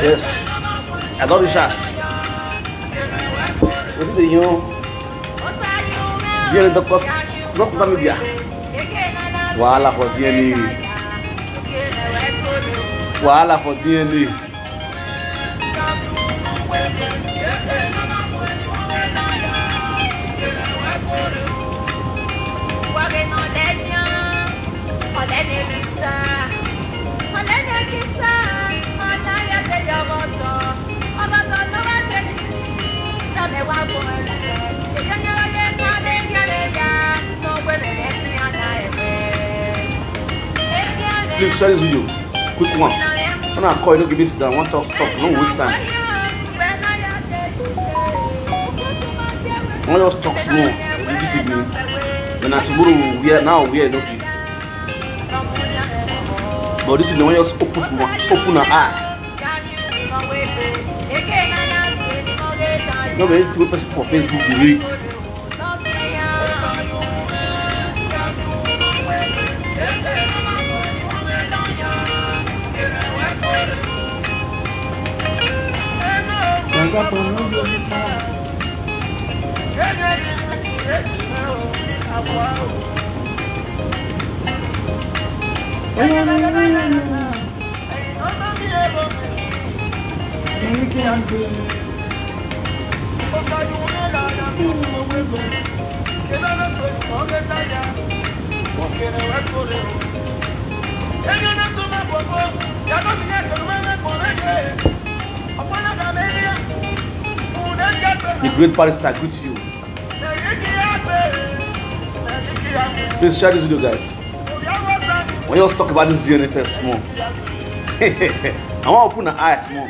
Yes, I got the shots. What is the DNA doctors, not media. Voila for DNA. Voila for DNA. Please share this video. Quick one. When I call you, don't give me sit down. One talk, don't waste time. One just talk small. This evening. When I tomorrow we are now we are looking. But this evening, when you just open an eye. No, but it's good for Facebook to read. The great Paris star greets you. Please share this video, guys. When you talk about this DNA test more, I want to open an eye more.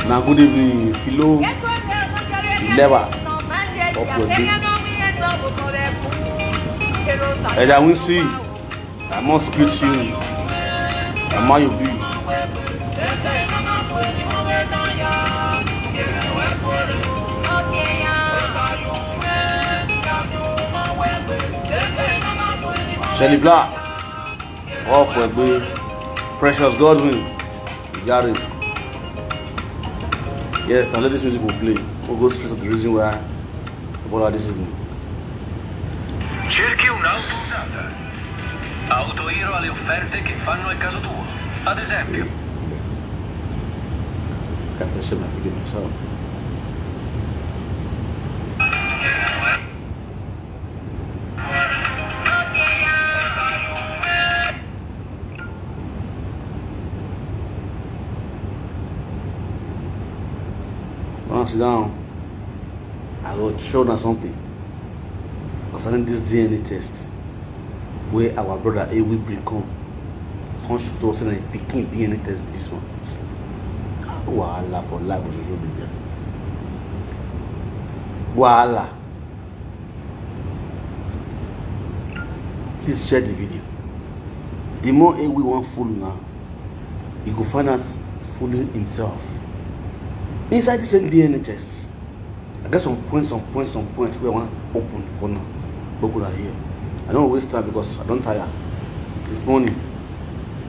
Now good evening, Philo, the lever of your day. And I will see, I must greet you, and how you be. Shelly Black, off your day. Precious Godwin, you got it. Yes, now let this music will play. We'll go straight to the reason why I bought this evening. Cerchi un'auto usata. Autoiro alle offerte che fanno al caso tuo. Ad esempio. Caffè sembra più che non so. Sit down. I will show you something concerning this DNA test where our brother A will bring come shoot us and picking DNA test with this one. Voila for life was really there. Voila. Please share the video. The more A we want follow now, he go find out fooling himself. Inside this DNA test, I got some points where I want to open for now. Open here. I don't waste time because I don't tire. This morning,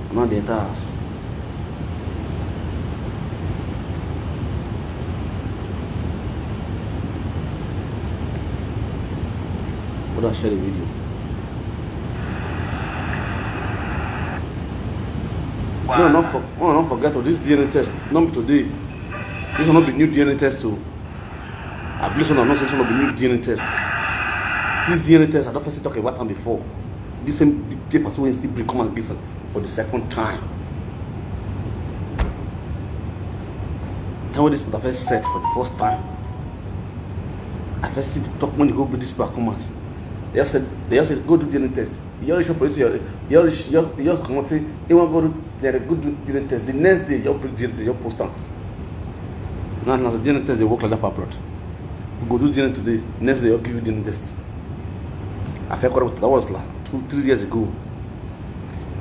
I'm not the entire house. But I'll share the video. Wow. No, don't forget this DNA test. Not today. This will not be new DNA test too. I believe I'm not saying this will not be new DNA test. This DNA test I don't first talk about them before. This same paper so still bring come and listen for the second time. Tell me this paper first set for the first time. I first see the talk when you go with this paper come out. They just said go do DNA test. You already show police you just come and say you want to go to They're a good DNA test. The next day, you bring DNA test, you post them. Now, the DNA test, they work like that for abroad. You go do DNA today, next day, I'll give you DNA test. I forgot that was like 2-3 years ago.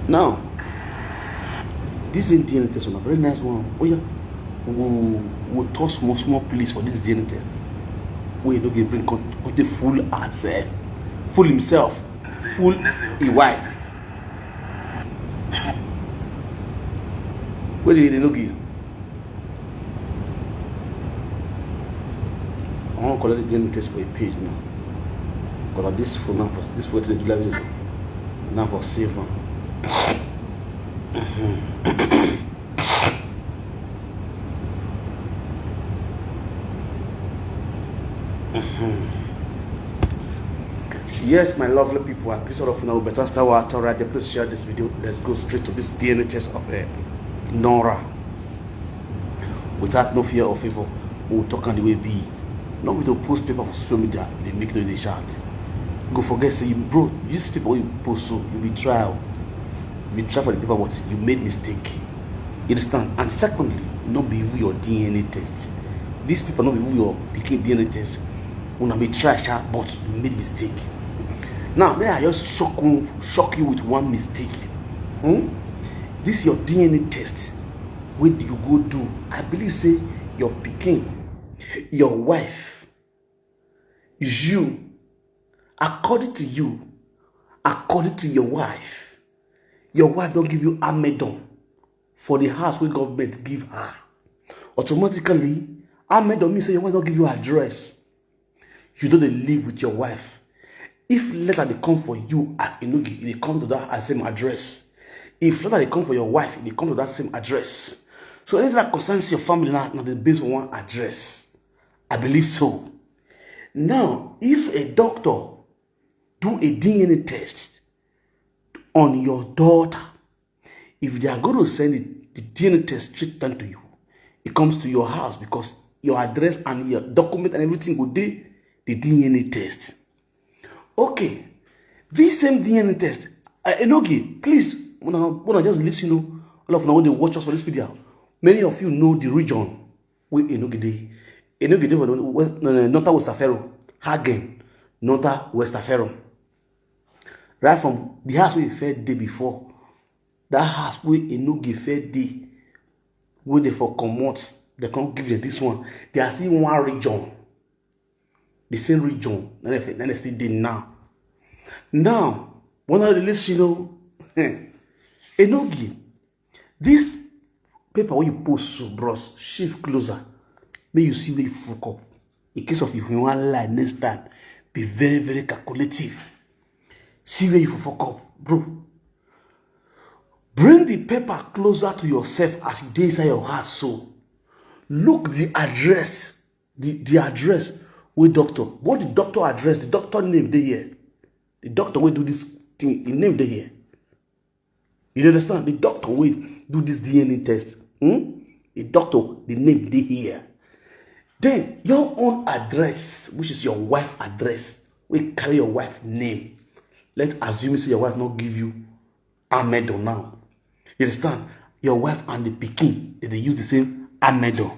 Now, this DNA test is a very nice one. Oh yeah, we'll toss small place for this DNA test. We don't get bring the full herself, full himself, full a wife. Where did they not give? I want to collect the DNA test for a page now. Because this phone now for this photo to do like this. Now for save one. Yes, my lovely people, I please all of you now better start with Tori. Please share this video. Let's go straight to this DNA test of Nora. Without no fear or favor, we'll talk on the way be. Not with the post paper for social media, they make no they shout. Go forget, say, bro, these people you post so you be trial. You be try for the paper, but you made mistake. You understand? And secondly, not be your DNA test. These people not be your DNA test. Una be try, but you made mistake. Now, then I just shock you with one mistake. This is your DNA test. Where do you go do? I believe say your pikin, your wife, you, according to you, according to your wife don't give you a medal for the house where government give her. Automatically, a medal means say your wife don't give you address. You don't live with your wife. If letter they come for you as Enogie, they come to that same address. If letter they come for your wife, they come to that same address. So anything that concerns your family now they based on one address. I believe so. Now, if a doctor do a DNA test on your daughter, if they are going to send the DNA test straight down to you, it comes to your house because your address and your document and everything will do the DNA test. Okay, this same DNA test, Enogie, please, when I just listen to all of you when they watch us for this video, many of you know the region where Enogie dey. Enogie dey for North West Afero, Hagen, North West Afero. Right from the house where he fed day before, that house where Enogie fed day, where they for comot, they can't give you this one. They are still one region. The same region, then they still did now. Now, when I listen, Enogie, this paper when you post so bros, shift closer, may you see where you fuck up. In case of you want lie next time, be very, very calculative. See where you fuck up, bro. Bring the paper closer to yourself as you dey inside your heart. So, look the address, the address. With doctor, what the doctor address, the doctor name they here. The doctor will do this thing, the name they here. You understand? The doctor will do this DNA test. The doctor, the name they here. Then your own address, which is your wife address, will carry your wife name. Let's assume say your wife not give you a medal now. You understand? Your wife and the pikin, they use the same medal.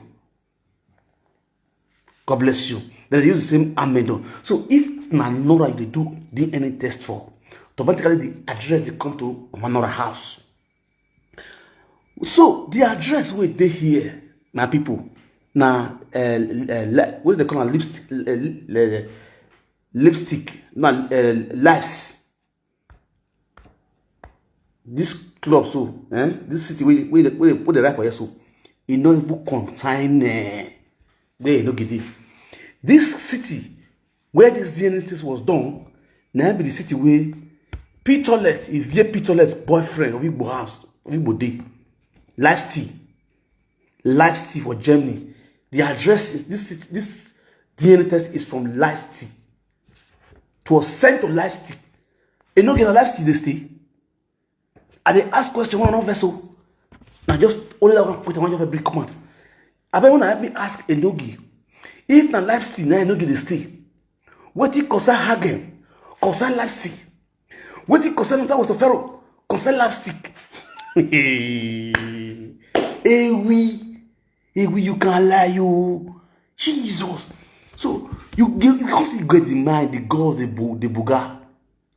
God bless you. They use the same amendment. So if Nora they do DNA test for, automatically the address they come to Nora house. So the address where they here, my people, now what do they call it? Lipstick, now lives. This club so, this city where they put the right for so, it not even contain they no get it. This city where this DNA test was done, now be the city where Pitolet, if you Pitolet's boyfriend of Igbo house, of Igbo day, Leipzig for Germany. The address is this city, this DNA test is from Leipzig. It was sent to Leipzig. You know, get a Leipzig they stay. And they ask question one vessel. Now just only that one question one of a big comment. I bet when I help me ask Enogie, if na Leipzig na Enogie they stay, what it concern Hagen, concern Leipzig, what it concern that was the Pharaoh, concern Leipzig. Ewi, you can't lie, you. Jesus. So because you get the mind, the girls, the buga.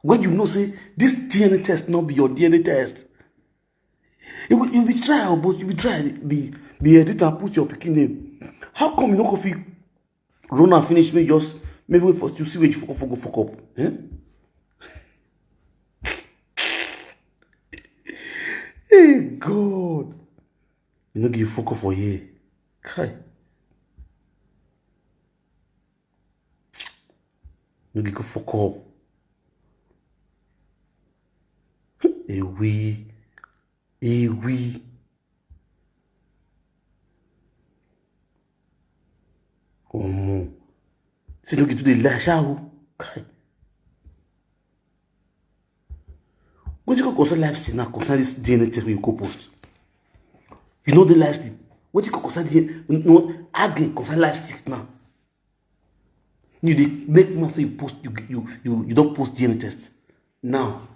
When you know, say this DNA test not be your DNA test. You be try, but you be try be edit and put your picking name. How come you no coffee run and finish me just maybe wait for to see where you fuck up? Eh? Hey God, you no give fuck up for here. Kai. You give fuck up. Ewi. Comment? C'est nous qui tout de l'achat ou? What you call concern lifestyle now? Concern this DNA test you go post. You know the lifestyle. What you call concern DNA? No, again concern lifestyle now. You make me say you post. You don't post DNA test. Now,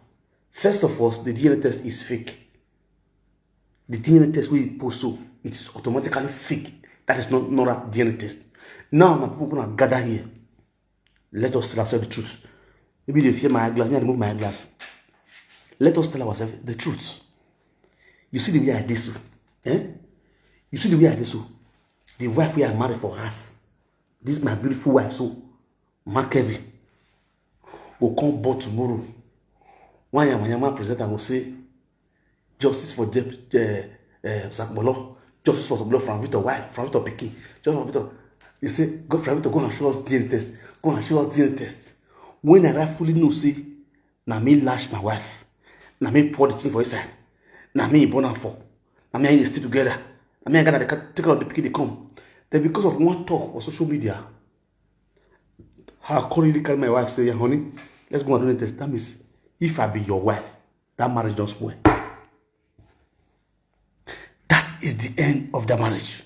first of all, the DNA test is fake. The DNA test we post so it's automatically fake. That is not a DNA test. Now my people gonna gather here. Let us tell ourselves the truth. Maybe they fear my eyeglass. Me I remove my eyeglass. Let us tell ourselves the truth. You see the way I did so, eh? You see the way I did so. The wife we are married for us. This is my beautiful wife. So, Mark Kevin will come born tomorrow. One yama present and will say, justice for Sakbolo, justice for Sakbolo from Victor wife, from Victor Pikin, justice for Victor. They say, go for Victor, go and show us DNA test. Go and show us DNA test. When I rightfully know, say, na me lash my wife. Na me pour the thing for his side. Na me born and for. Na me and still together. Na me and Ghana, they take out the Pikin, they come. Then because of one talk on social media, how I really call my wife, say, yeah, honey, let's go and do the test. That means, if I be your wife, that marriage just spoil. That is the end of the marriage.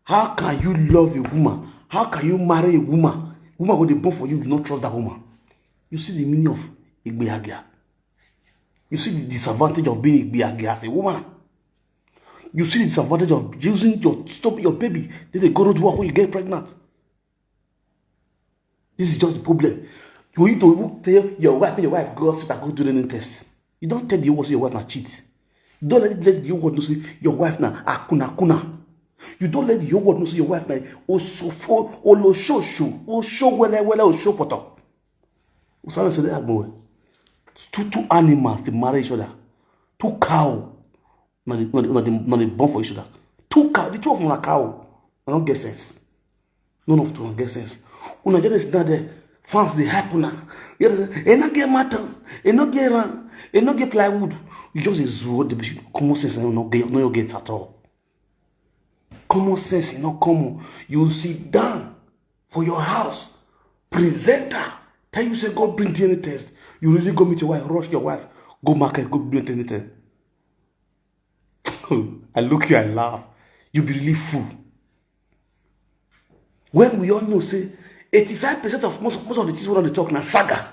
How can you love a woman? How can you marry a woman? Woman when they born for you, you don't trust that woman. You see the meaning of Igbeagia. You see the disadvantage of being Igbeagia as a woman. You see the disadvantage of using your baby. Then they go to work when you get pregnant. This is just the problem. You need to tell your wife go sit and go do the test. You don't tell the your wife na cheat. You don't let the world know say your wife na akuna. You don't let the world know say your wife na osofo olososho osho wele osho poto. Usana say that boy. Two animals they marry each other. Two cow. Not the born for each other. Two cow. The two of them are cow. I don't get sense. None of them get sense. Una just down there. Fans they happen now. You say, not get matter. Not get run. Not get plywood. You just is what the common sense no get at all. Common sense is not common. You sit down for your house. Presenter. Tell you say God bring DNA test. You really go meet your wife, rush your wife, go market, go bring DNA test. I look you and laugh. You be really fool. When we all know, say 85% of most of the things we want to talk now saga.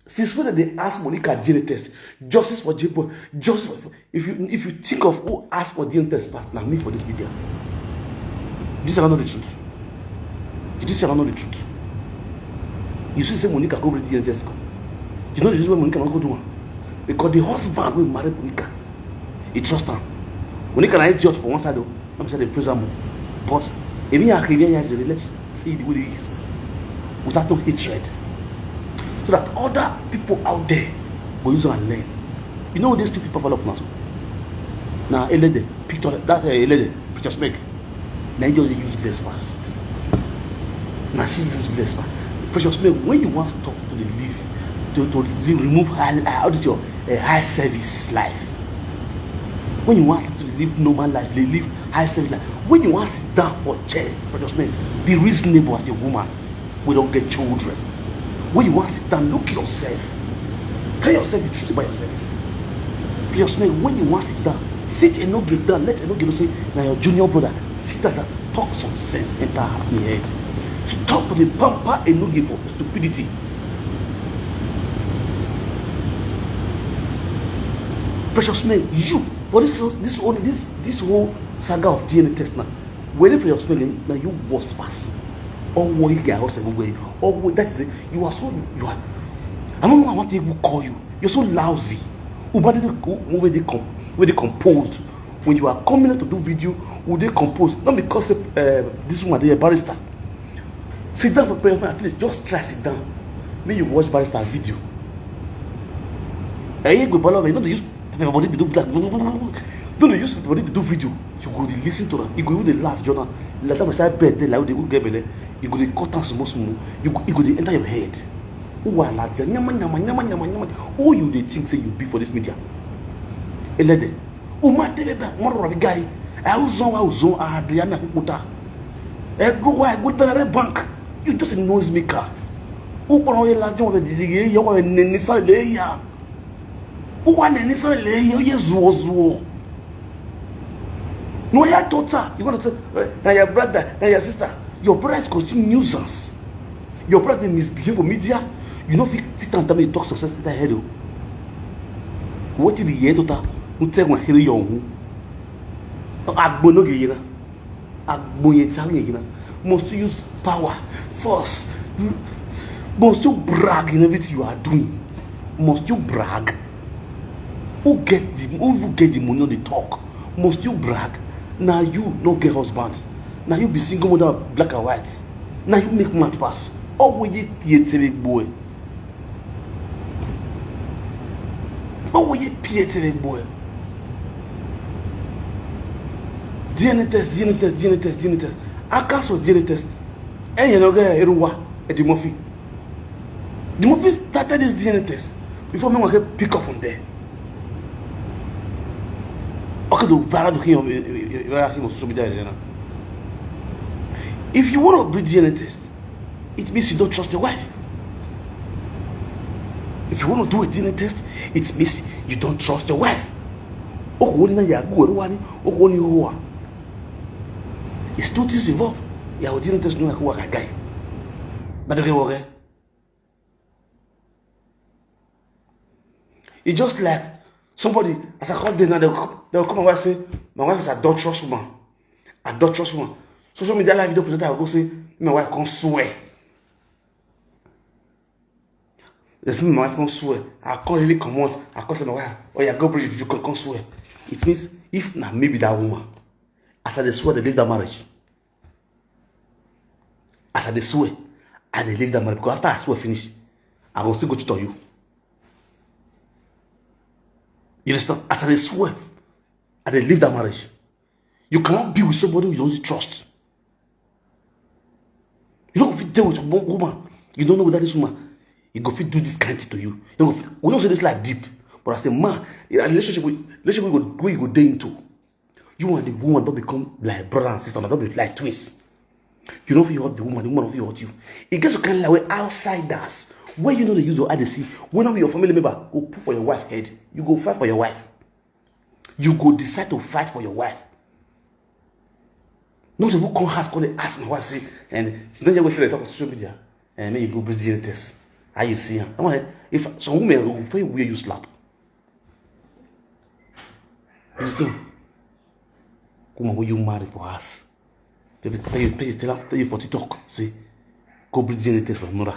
Since when they ask Monica DNA test, justice for Pipo, justice for, if you think of who asked for DNA test past now me for this video. This is not the truth. This is not the truth. You see, say Monica go bring DNA test. You know the reason why Monica not go do one? Because the husband will marry Monica. He trust her. Monica na idiot for one side though. I'm saying the prison, but if you are here, let's see the way it is without no hatred, so that other people out there will use and learn. You know these two people follow from us. Now, a lady picture that a lady picture make. Now you just useless fast. Now she useless fast. Precious make when you want to talk to the live to remove high service life. When you want to live normal life, they live high service life. When you want to sit down for chair, precious man, be reasonable as a woman. We don't get children. When you want to sit down, look at yourself. Tell yourself the truth about yourself. Precious man, when you want to sit down, sit and not get down. Let Enogie say, now your junior brother, sit down, talk some sense, enter her head. Stop the pamper Enogie for stupidity. Precious man, you for this whole saga of DNA test now. When precious man, now you worst pass. Or what you get house everywhere. Or that is it. You are. I don't know what they will call you. You're so lousy. Where they composed. When you are coming out to do video, will they compose? Not because this woman they a barrister. Sit down for prayer, at least just try sit down. May you watch barrister video. You don't use everybody to do that. Don't use everybody to do video. You go to listen to them. You go even laugh, Jonah. Let them say bed. They like they will get belly. You go to cut and small. You go to enter your head. Who are lads? Who you they think say you be for this media? Elede. Who might tell that more of a guy? I was on Adriana Kuta. Go why go to the bank. You just a noise maker. Who are you lads? You are in Nisa Leia. Who are in Nisa Leia? Yes, was. No, your daughter. You want to say, now your brother, now your sister. Your brother is causing nuisance. Your brother misbehave for media. You know if you sit and tell me you talk success in the head. What did the year daughter who take my hair young? Agbono must you use power, force. Must you brag in everything you are doing? Must you brag? Who get the money on the talk? Must you brag? Now you no get husband. Now you be single mother black and white. Now you make mad pass. Oh, will you be boy? Oh, will you be boy? DNA test. I cancel DNA test. And you know, get Eddie Murphy. The Murphy started this DNA test before me get pick up from there. Okay, the viral him was so bad. If you want to breed DNA test, it means you don't trust your wife. If you want to do a DNA test, it means you don't trust your wife. It's two things involved. Yeah, we didn't test no like a guy. But okay. It's just like somebody, as I call them now, they'll come and say, my wife is a adulterous woman. Adulterous woman. Social media live video presenter will go say, my wife can't swear. They say my wife can't swear. I can't really come on. I can't say my wife, oh yeah, go bridge, you can't swear. It means if now maybe that woman, after they swear, they leave that marriage. After they swear, and they leave that marriage. Because after I swear finish, I will still go to tell you. You understand? After they swear, and they leave that marriage, you cannot be with somebody you don't trust. You don't fit deal with a woman. You don't know whether this woman you go fit do this kind of thing to you. We don't say this like deep, but as a man, in a relationship where you go day into, you and the woman don't become like brother and sister, don't be like twins. You don't feel hurt the woman don't feel hurt you. It gets to kind of like outsiders. When you know they use your IDC, when your family member go put for your wife head, you go fight for your wife. You go decide to fight for your wife. Not if you come ask my wife, say, and it's not your way to talk on social media, and maybe you go bring the test. How you see her? If some women will very weird you slap. You still, woman, will you marry for us? Please tell you for to talk. Say, go bring the test for Nora.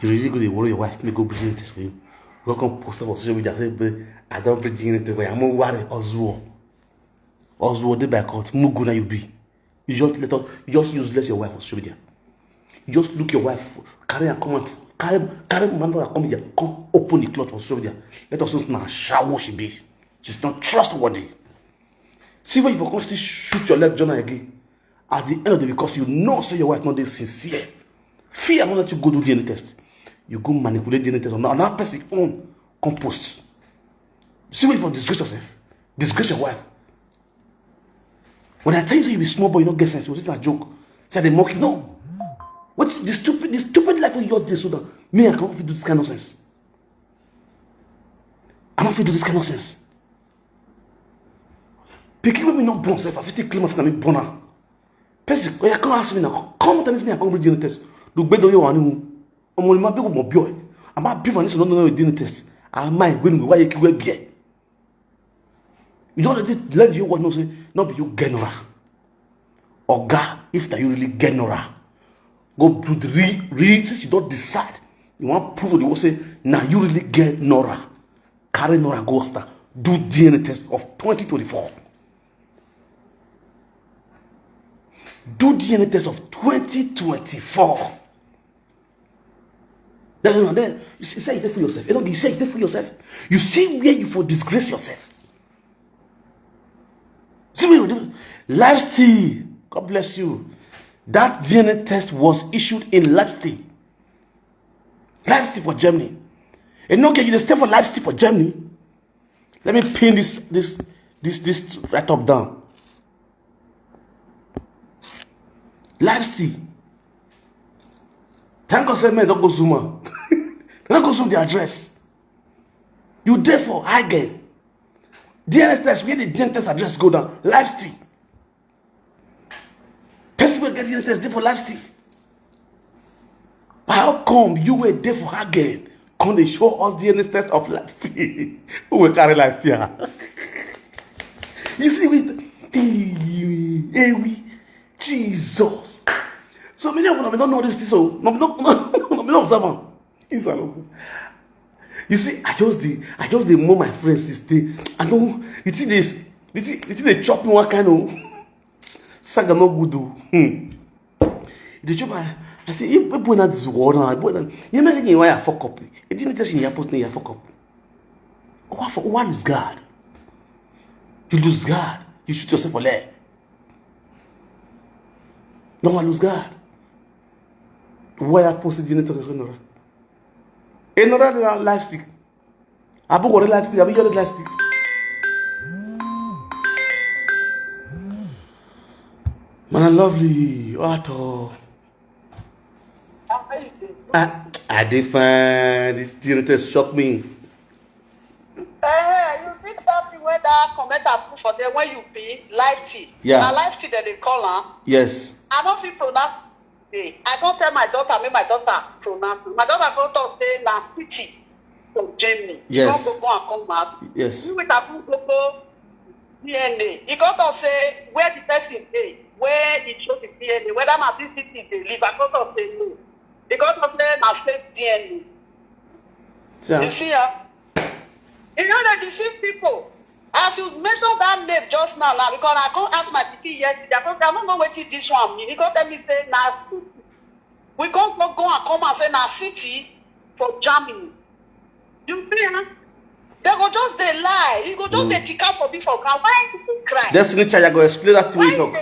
You really go to worry your wife, may go bring the test for you. You come post on social media, say, I don't bring the test for you. I'm going to worry Oswald, they back out. Muguna you be. You just useless your wife on social media. You just look your wife, carry a comment, carry man that come here, come open the cloth for social media. Let us know shower she be. She's not trustworthy. See when you for constantly shoot your leg journal again. At the end of the day, because you know say your wife not sincere. Fear not let you go do DNA test. You go manipulate DNA test on another person's own compost. See when you for disgrace yourself. Disgrace your wife. When I tell you you be small boy, you don't get sense. Was it a joke? Say they mock you. No. What's the stupid life of yours this so that me I can't do this kind of nonsense. I'm not fit do this kind of nonsense. People me not born self. I fit claim myself me born now. Person, you can't ask me now. Come tell me I can't bring DNA test. Look better you want. I'm only my big boy. I'm not big for this. No DNA test. I might win why you keep beer. You don't let you what no say, not be you genera. Oga, if that you really genera. Go to the read since you don't decide. You want proof, you will say, now you really get Nora. Carry Nora, go after. Do DNA test of 2024. Do DNA test of 2024. Then you say it for yourself. You say it for yourself. You see where you for disgrace yourself. See where you do. Leipzig, God bless you. That DNA test was issued in Leipzig. Leipzig for Germany. And no, you stay for Leipzig for Germany. Let me pin this right up down. Leipzig. Thank God, say, man, don't go zoom. Don't go zoom the address. You there for Hagen. DNS test, where the DNS test address go down? Leipzig. Person will get DNS test there for Leipzig. How come you were there for Hagen? Can they show us DNS test of Leipzig? Who will carry Leipzig? You see, we Jesus. So many of them don't know this. So no observe. You see, I just the more my friends stay. I know you see this. You see they chop me one kind of saga no good. They chop. I say if we not this war now, you make me why I fuck up. You didn't tell me you post me you fuck up. What lose God? You lose God. You shoot yourself for leg. No one lose God. Why I posted the internet to Nora? Nora Leipzig. I put what Leipzig. I be your Leipzig. Man, lovely. What? I did find this internet shocked me. You see that thing where that commenter put for them when you be Leipzig. Yeah. Now Leipzig that they call her. Yes. I don't feel pronounce. I don't tell my daughter, make my daughter pronounce. My daughter go to say na city from Germany. Yes. You go and come out. Yes. You with a go DNA. He got to say where the person is, where it shows the DNA, whether my city they live. I got to say no. He got to say na fake DNA. Yeah. You see her? You know they deceive people. As you mention that name just now, because I can't ask my pikin yesterday, I don't know what this one mean. He can't tell me say na we can't go and come and say na city for Germany. You see, huh? They go just they lie. You go just they tick up for me for ground. Why people cry? Destiny Child, I go explain that to you.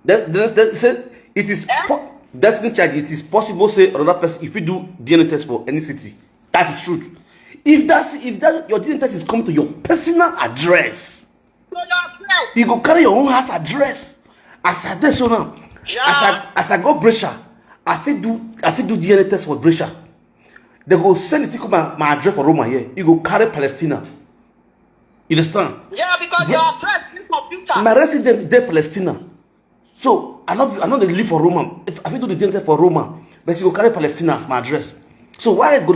That says it is Destiny Child. It is possible say another person if you do DNA test for any city. That is truth. If that your DNA test is coming to your personal address, you go carry your own house address. As I did so now, as I go Brescia, I fit do DNA test for Brescia. They go send it to my address for Roma here. You go carry Palestina. You understand? Yeah, because your address is computer. My resident there Palestina. So I know they live for Roma. If I fit do the DNA test for Roma, but you go carry Palestina as my address. So why you go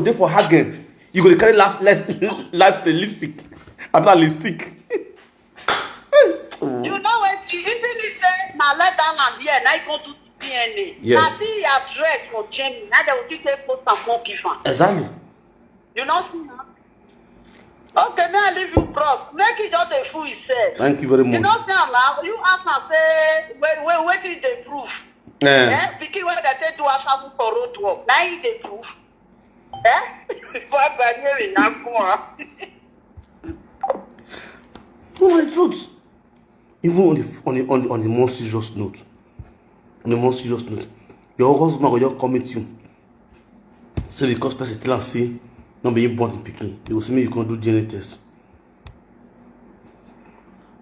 there for Hagen? You go to carry lipstick. I'm not lipstick. You know what? Even he say, now let down and here, now you go to DNA. Yes. Now see your address for Germany. Now they will give you post and more give her. Exactly. You know, see now? Okay, now I leave you cross. Make it just a fool he said. Thank you very much. You know now, you ask and say, wait till they prove. Yeah? Because when they say do a sample for road work, now you they prove. No, the truth. Even on the more serious note, your husband will just come with you. Say because person tell and say, not being born in Peking, you will see me you can do DNA test.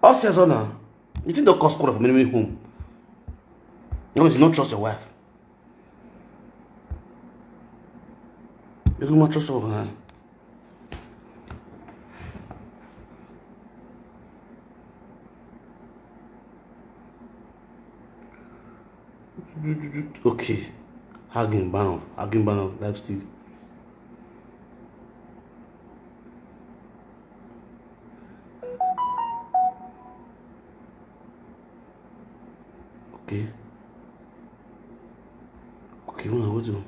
All says on now, you think the cost quarter for many home. No, you not trust your wife. You do not trust your wife. Okay. Hagen Banov, Leipzig. Okay, what do?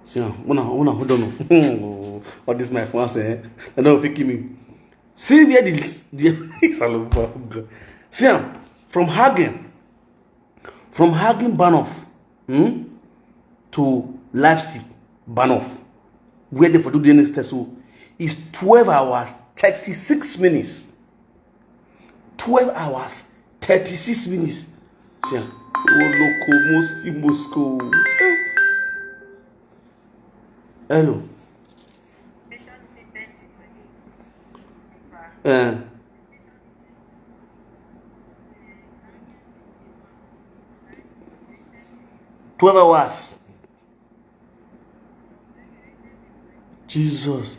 See, when I hold on. What this my phone say? I don't pick me. See where the see from Hagen Banoff to Leipzig Banoff, where they for do DNA test, so is 12 hours 36 minutes. 12 hours 36 minutes. See, Moscow. Hello. 12 hours. Jesus.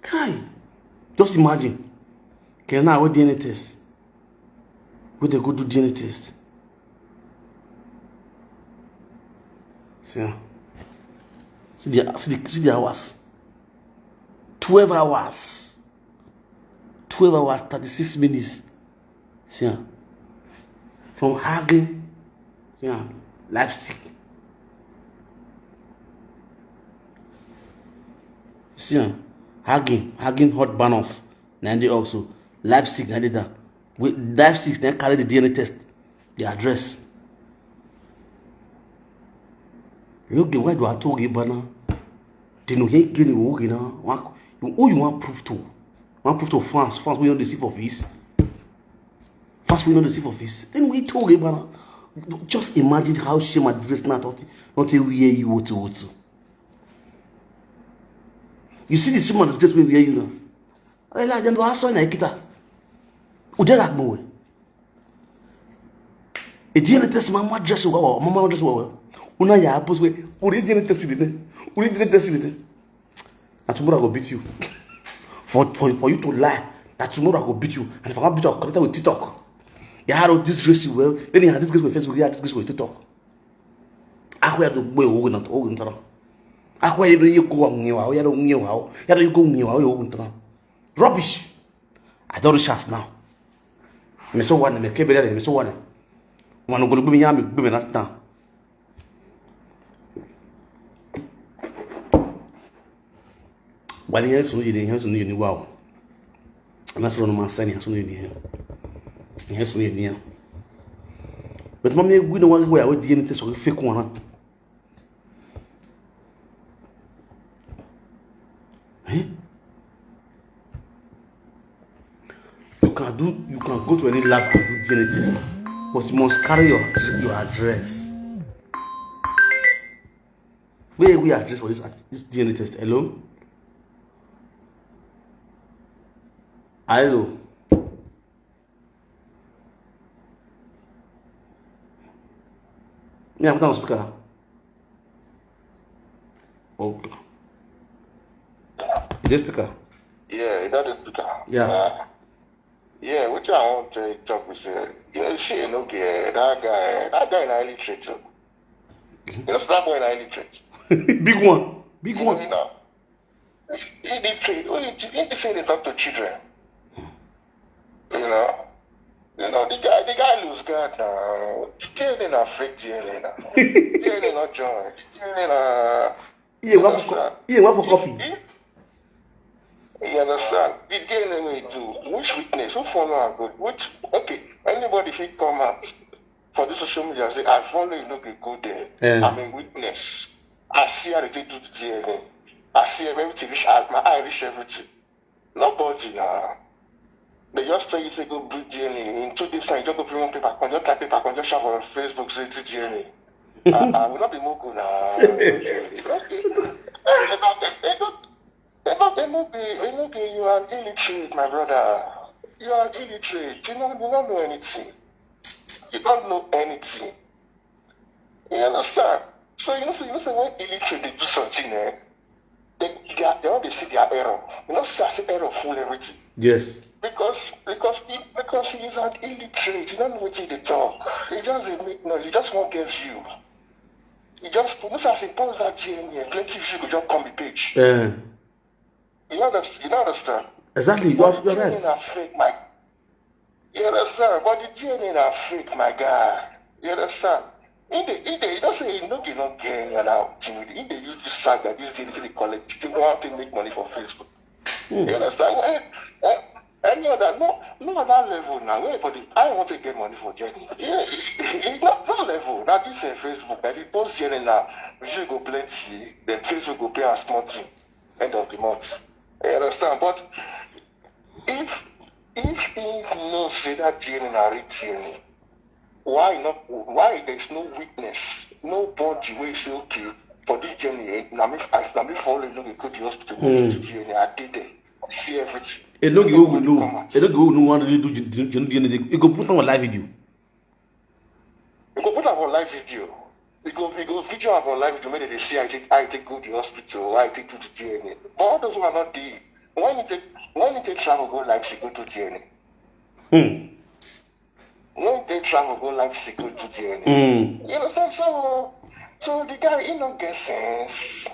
Kai. Just imagine. Okay, now what DNA test? Where they go do DNA test? See the hours. 12 hours. 12 hours, 36 minutes. See, from Hagen, Leipzig. See, Hagen hot Banoff. And they also Leipzig, and that. With Leipzig, then carry the DNA test, the address. You know, why do I talk about now? They know he getting work now. Who you want proof to? Want proof to France? France, we don't receive office. France, we don't receive office. Then we talk about. Just imagine how shame and disgrace now. Not we hear you what to. You see the shame and disgrace we hear you now. I like them. I saw in a kita. Ude like boy. A DNA test, mama dress well. Mama dress well. Una ya post we. Uri DNA test it. Uri DNA test it. And tomorrow I go beat you. For you to lie. That tomorrow I go beat you. And if I can't beat you, I'll connect with TikTok. You had all this race well. Then you had this grace with Facebook. You had this grace with TikTok. I wear the boy who not own to. I wear you go on you. I don't know how. You go near how you rubbish. I don't chance now. Me so one me kebe there me so one. One go be me am be me not now. But yes, no you has no you wow. I'm not run my son has no you here. Yes, no you. But mommy we don't want to go out the test so fake one. Eh? You can go to any lab and do DNA test, but you must carry your address. Where we address for this DNA test? Hello? Hello? Yeah, put on speaker. Okay. Is this speaker? Yeah, that is speaker. Yeah. Yeah, what I want to talk with you see, okay, that guy in highly trade too. You know, that boy in highly trade. Big one. You know, he did trade. Oh, you didn't say they talk to children. You know, the guy lose God now. DNA not fake DNA now. DNA not joint. DNA not. Yeah, what for copy? You understand? The DNA to which witness, who follow and good, which okay, anybody should come out for the social media and say, I follow you, no go there. I'm a witness. I see how they do the DNA. I see everything, my eye reach everything. Nobody now. They just tell you say go bring DNA. In 2 days time, you just go bring one paper, just type paper, just share on Facebook, say it's DNA. I will not be more good now. You are illiterate, my brother. You are illiterate. You don't know anything. You don't know anything. You understand? So you know when illiterate they do something, they always see their error. You know, say error full everything. Yes. Because he is an illiterate. You don't know what they talk. He just make noise. He just won't get view. He just suppose that DNA, plenty view could just come the page. You understand? Exactly, you're right. You understand? But the DNA are fake, my guy. You understand? You don't say you not getting out. In the use this saga, this they call it. They want to make money for Facebook. You understand? Any other no other level now. Everybody, I want to get money for journey. Yeah, it's not no level. Now this is Facebook. And it post journey now. We go plenty. Then Facebook go pay a small thing. End of the month. You understand? But if he knows say that journey na real journey, why not? Why there's no witness, nobody will say okay for this journey? Now me follow you, go to the hospital, go to the journey. I did it, see everything. It don't go no. It don't go no one to do journey. You go put on a live video. You go put on live video. You go video on live video. Maybe they see I take go to the hospital, I take to the journey. But all those who are not there, when you take travel go live, you go to the journey. When they travel go like secret to journey. You understand? So the guy he don't get sense.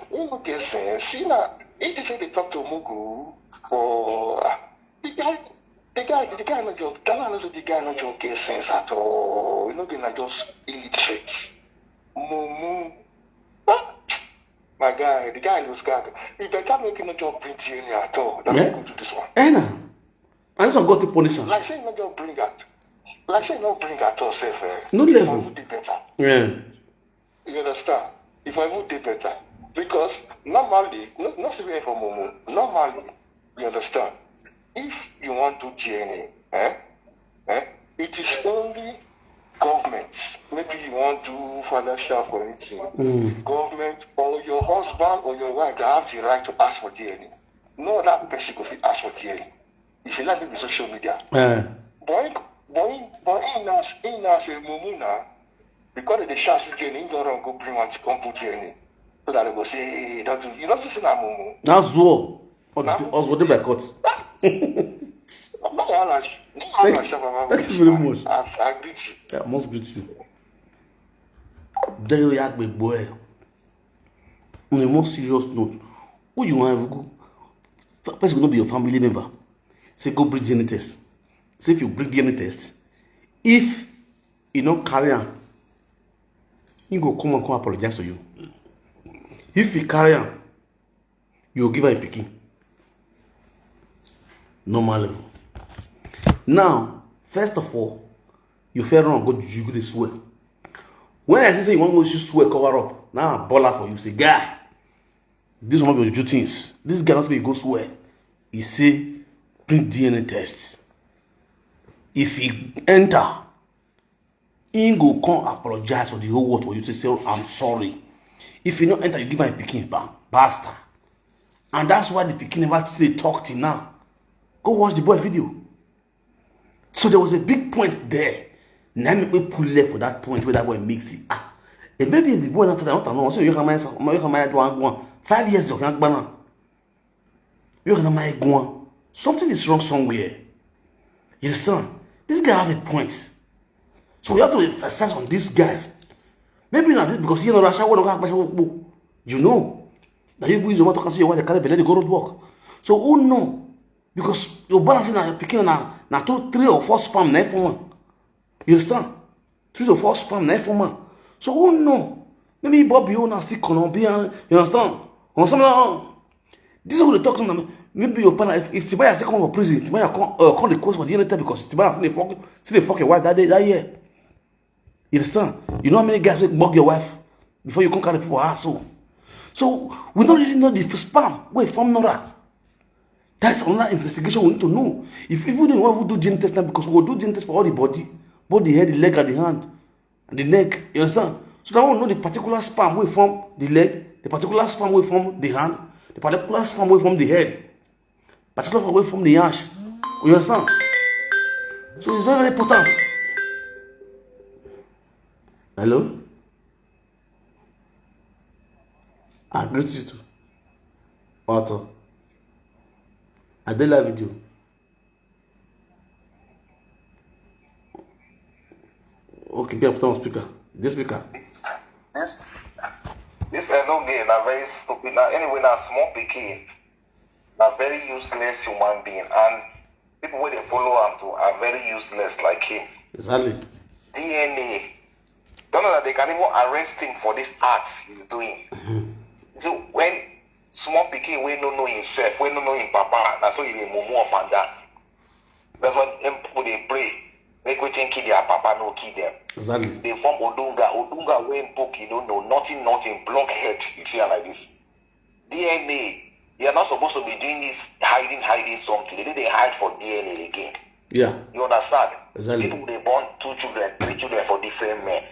See now, he just say they talk to Mugu for the guy not just the guy not just get sense at all. You know, they not just illiterate. Mumu. My guy, the guy looks God. He better make him not just bring journey at all. That's go to this one. And some got to punish him. Like say not just bring that. Like say not bring at all safe. No level. If I would better. Yeah. You understand? If I would do better. Because normally, not even for Momo, normally, you understand, if you want to journey, it is only government. Maybe you want to financial for anything. Government or your husband or your wife that have the right to ask for journey. No other person could ask for journey. If you like it with social media. But in now say Mumuna, because the chance you journey, you don't go bring one to come put journey. So that they go say, don't do you not see na Mumu. That's war. Also the back cut. Thank you very much. I greet you. Yeah, I must greet you. There you are, big boy. On a more serious note, who you want to go? Person will not be your family member. Say go bring DNA test. Say if you bring DNA test, if you don't carry on, he go come apologize to you. If you carry on, you will give her a picking. Normal level. Now, first of all, you fair wrong, go to swear. When I say you want to go swear, cover up. Now I baller for you. Say, guy, this one will do things. This guy not be go swear. He say, bring DNA test. If he enter, he go come apologize for the whole world for you to say, oh, I'm sorry. If you not enter, you give my pikin bastard. And that's why the pikin never say talk till now. Go watch the boy video. So there was a big point there. Now we pull left for that point where that boy makes it. And maybe the boy not know. So you can my 5 years you can go. You can my go. Something is wrong somewhere. You understand? This guy has a point. So we have to emphasize on these guys. Maybe not this because you know Russia you know that if you want to see your wife, they go to work. So who know? Because you're balancing your picking now 2, 3 or 4 spam na for one. You understand? 3 or 4 spam na for one. So who know? Maybe Bobby will still Colombian. You understand? Or something. This is what they talk to. Maybe your partner, if Tibaya still come from prison, Tibaya call the course for DNA because Tibaya still fuck your wife that year. You understand? You know how many guys will bug your wife before you come carry people for asshole. So we don't really know the spam. Wait, from Nora. That's another investigation we need to know. If even they want to do DNA test now, because we will do DNA test for all the body, both the head, the leg, and the hand, and the neck. You understand? So now we know the particular spam way from the leg, the particular spam way from the hand, the particular spam way from the head, particular way from the ash. You understand? So it's very, very important. Hello? I greet you too. Otto. I did live video. Okay, be put on speaker. This speaker. This Enogie is a very stupid. Now, anyway, now small pikin, a very useless human being, and people where they follow him to are very useless like him. Exactly. DNA know that they can even arrest him for this act he's doing. So when small pikin we don't know himself, we don't know him papa, that's why he mumu up and down. That's why people they pray. Make we think kill their papa, no kill them. Exactly. They form Odunga. Odunga when book, you don't know, nothing, blockhead. You see like this. DNA, you are not supposed to be doing this hiding something. They hide for DNA again. Yeah. You understand? Exactly. People they born 2 children, 3 children for different men.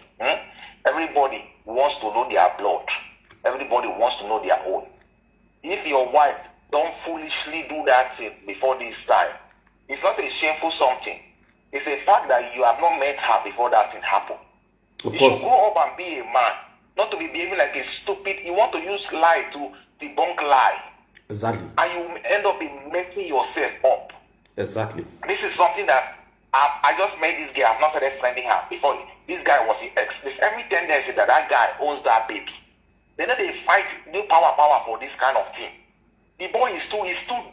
Everybody wants to know their blood. Everybody wants to know their own. If your wife don't foolishly do that thing before this time, it's not a shameful something. It's a fact that you have not met her before that thing happened. You should grow up and be a man, not to be behaving like a stupid. You want to use lie to debunk lie. Exactly. And you end up messing yourself up. Exactly. This is something that I just met this girl. I've not started friending her before. This guy was the ex. There's every tendency that guy owns that baby. Then they fight new power for this kind of thing. The boy is too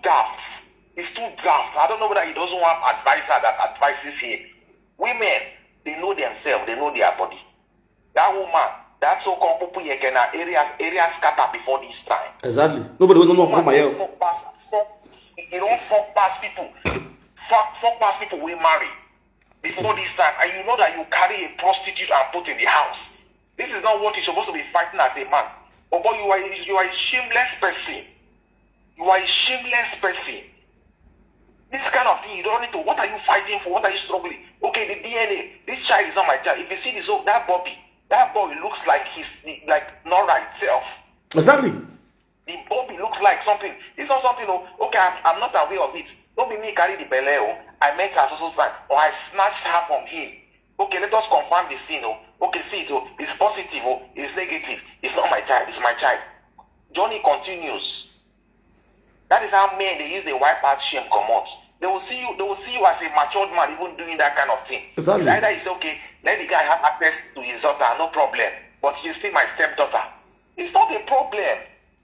daft. He's too daft. I don't know whether he doesn't have an advisor that advises him. Women, they know themselves. They know their body. That woman, that so-called Pupu Yekena areas scatter before this time. Exactly. Nobody will know from my You don't fuck past people. Fuck past people we marry before this time, and you know that you carry a prostitute and put in the house. This is not what you're supposed to be fighting as a man. But boy, you are a shameless person. You are a shameless person. This kind of thing you don't need to. What are you fighting for? What are you struggling? Okay, the DNA. This child is not my child. If you see this, that boy looks like like Nora itself. Exactly. The Bobby looks like something. It's not something. Okay, I'm not aware of it. Don't be me carry the beleo. I met her so time, or I snatched her from him. Okay, let us confirm the scene. Okay, see it. It's positive. It's negative. It's not my child. It's my child. Johnny continues. That is how men they use the wipe out shame commot. They will see you as a matured man even doing that kind of thing. Exactly. It's either it's okay, let the guy have access to his daughter, no problem. But she's still my stepdaughter. It's not a problem.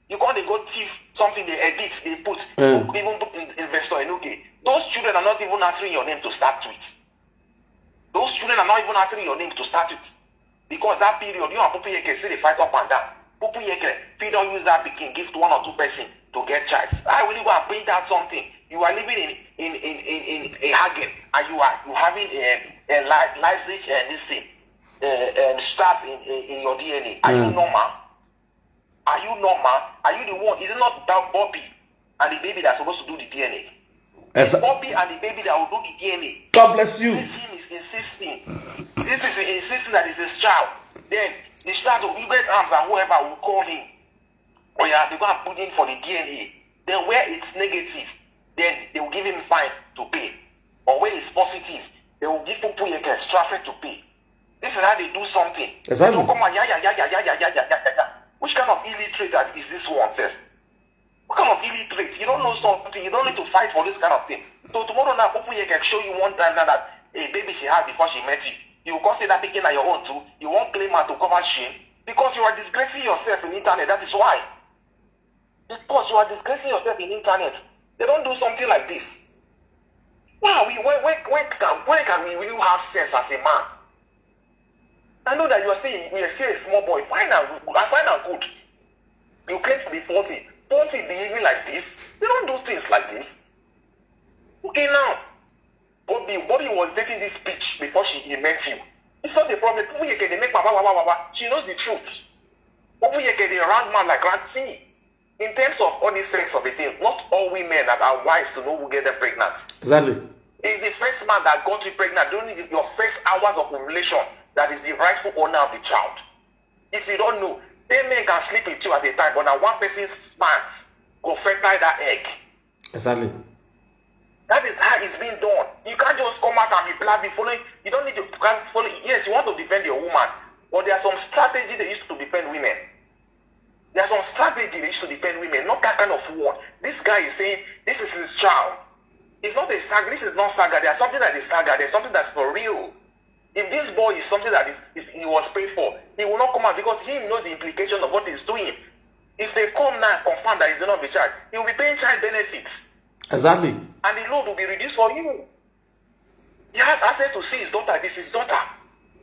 You can't go thief something they edit, they put, even put in investor Enogie. Those children are not even answering your name to start with. Those children are not even answering your name to start with. Because that period, you and Pupu Yeke still they fight up and down. Pupu Yeke, if you don't use that begin, give to 1 or 2 persons to get child. I will go and pay that something. You are living in a Hagen, and you having a Leipzig and this thing starts in your DNA. Are you normal? Are you normal? Are you the one? Is it not that Bobby and the baby that's supposed to do the DNA? It's Bobby and the baby that will do the DNA. God bless you. This him is insisting. This is insisting that it's his child. Then the child of Ubed Arms and whoever will call him. Or yeah, they go and put in for the DNA. Then where it's negative, then they will give him fine to pay. Or where it's positive, they will give Pupu Yeke traffic to pay. This is how they do something. Exactly. Don't come and yeah. Which kind of illiterate is this one, sir? What kind of illiterate? You don't know something. You don't need to fight for this kind of thing. So tomorrow now, Pupu Yeke show you one time now that a baby she had before she met you. You will consider that picking at your own too. You won't claim her to cover shame because you are disgracing yourself in the internet. That is why. Because you are disgracing yourself in the internet. They don't do something like this. Wow, when can we really have sense as a man? I know that you are saying we are still a small boy. Fine and good. You claim to be 40. 40 behaving like this. They don't do things like this. Okay, now. Bobby was dating this bitch before he met you. It's not the problem. Pupu Yeke, they make she knows the truth. Pupu Yeke, they round man like round T. In terms of all these sex of a thing, not all women that are wise to know who get them pregnant. Exactly. It's the first man that got you pregnant during your first hours of ovulation that is the rightful owner of the child. If you don't know, 10 men can sleep with you at a time, but now one person's sperm go fertilize that egg. Exactly. That is how it's being done. You can't just come out and be blabbing, following. You don't need to follow. Yes, you want to defend your woman, but there are some strategy they used to defend women. There are some strategy they used to defend women, not that kind of one. This guy is saying this is his child. It's not a saga. This is not saga. There's something that is saga. There's something that's for real. If this boy is something that he was paid for, he will not come out because he knows the implication of what he's doing. If they come now and confirm that he's not the child, he will be paying child benefits. Exactly. And the load will be reduced for you. He has access to see his daughter. This is his daughter.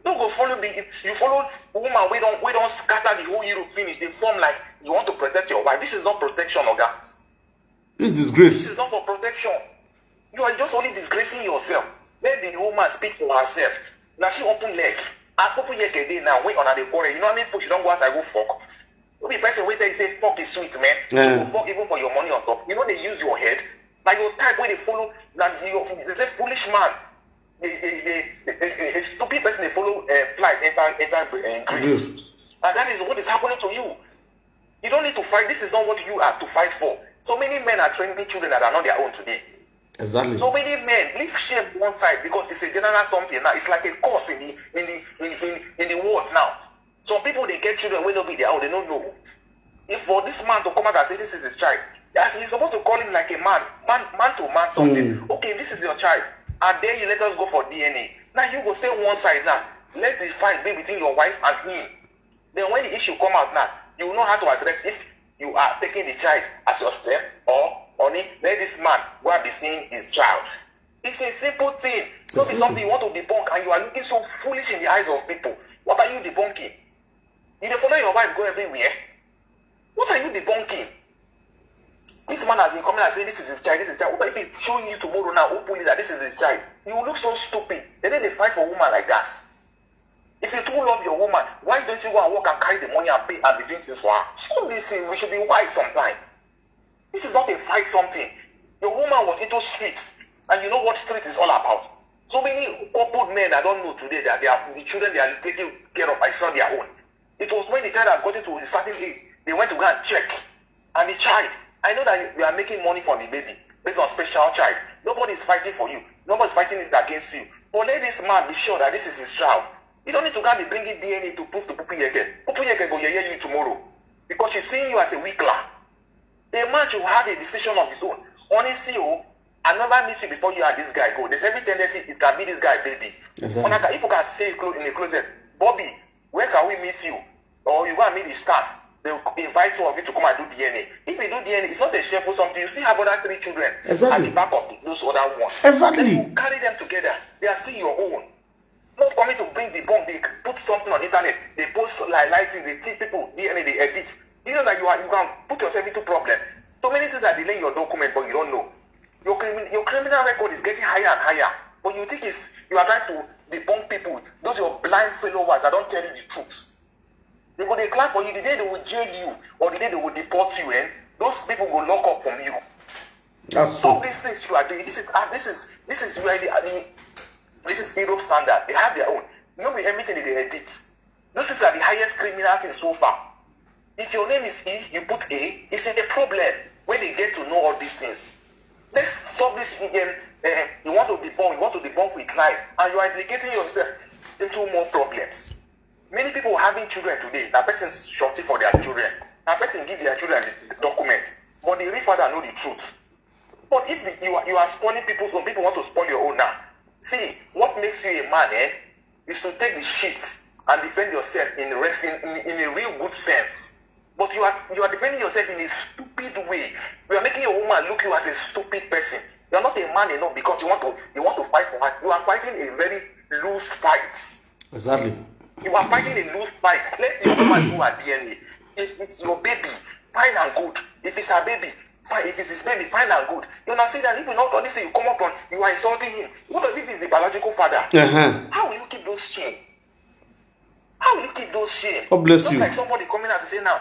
Don't go follow if you follow a woman we don't scatter the whole Europe finish. They form like you want to protect your wife. This is not protection, Oga. This is disgrace. This is not for protection. You are just only disgracing yourself. Let the woman speak for herself. Now she open leg. As people here get now, wait on the quarter. You know what I mean? She don't go outside, go fuck. Don't be person wait there you say fuck is sweet, man. Yeah. So go fuck even for your money on top. You know they use your head. Like your type where they follow. Like they say foolish man. A stupid person they follow flies enter grave. And that is what is happening to you. You don't need to fight. This is not what you are to fight for. So many men are training children that are not their own today. Exactly. So many men leave shame one side because it's a general something now. It's like a course in the world now. Some people they get children when they'll be their own, they don't know. If for this man to come out and say this is his child, as he's supposed to call him like a man to man something. Okay, this is your child. And then you let us go for DNA. Now you go stay one side now. Let the fight be between your wife and him. Then when the issue come out now, you will know how to address if you are taking the child as your step or only let this man go and be seeing his child. It's a simple thing. Don't be something you want to debunk and you are looking so foolish in the eyes of people. What are you debunking? You don't follow your wife go everywhere. What are you debunking? This man has been coming and saying this is his child, this is his child. What if he show you tomorrow now openly that this is his child? You will look so stupid. Then they fight for a woman like that. If you truly love your woman, why don't you go and work and carry the money and pay and be doing this for her? Stop this thing. We should be wise sometimes. This is not a fight something. Your woman was into streets, and you know what street is all about. So many coupled men I don't know today that the children they are taking care of is not their own. It was when the child has gotten to a certain age, they went to go and check. And the child, I know that you are making money for the baby based on special child. Nobody is fighting for you. Nobody is fighting it against you. But let this man be sure that this is his child. You don't need to go and be bringing DNA to prove to Pupu Yeke. Pupu Yeke go yeye you tomorrow. Because she's seeing you as a weakler. A man should have a decision of his own. Honestly, I never meet you before you and this guy go. There's every tendency it can be this guy, baby. Exactly. If you can say in the closet, Bobby, where can we meet you? Or you go and meet the start. They'll invite two of you to come and do DNA. If you do DNA, it's not a shameful something. You still have other 3 children at the back of those other ones. Exactly. Then you carry them together. They are still your own. Not coming to bring the bomb. They put something on the internet. They post lighting. They teach people DNA. They edit. You know that you can put yourself into problem. So many things are delaying your document, but you don't know. Your criminal record is getting higher and higher. But you think you are trying to debunk people. Those your blind followers that don't tell you the truth. They go they clap for you the day they will jail you or the day they will deport you, and those people will lock up from you. That's so these things you are doing. This is really this is Europe standard. They have their own. You know everything that they edit. Those are the highest criminal thing so far. If your name is E, you put A, it's a problem when they get to know all these things. Let's stop this. You want to debunk with lies, and you are implicating yourself into more problems. Many people having children today, that person is shorty for their children. That person give their children the document, but the real father know the truth. But if you are spoiling people's own, people want to spoil your own now. See, what makes you a man, is to take the shit and defend yourself in a real good sense. But you are defending yourself in a stupid way. You are making your woman look you as a stupid person. You are not a man enough because you want to fight for her. You are fighting a very loose fight. Exactly. You are fighting a loose fight. Let your woman do her DNA. If it's your baby, fine and good. If it's her baby, fine. If it's his baby, fine and good. You now see that if you not only say you come up on, you are insulting him. What if it's the biological father? How will you keep those shame? How will you keep those shame? God bless Just you. Like somebody coming out to say now,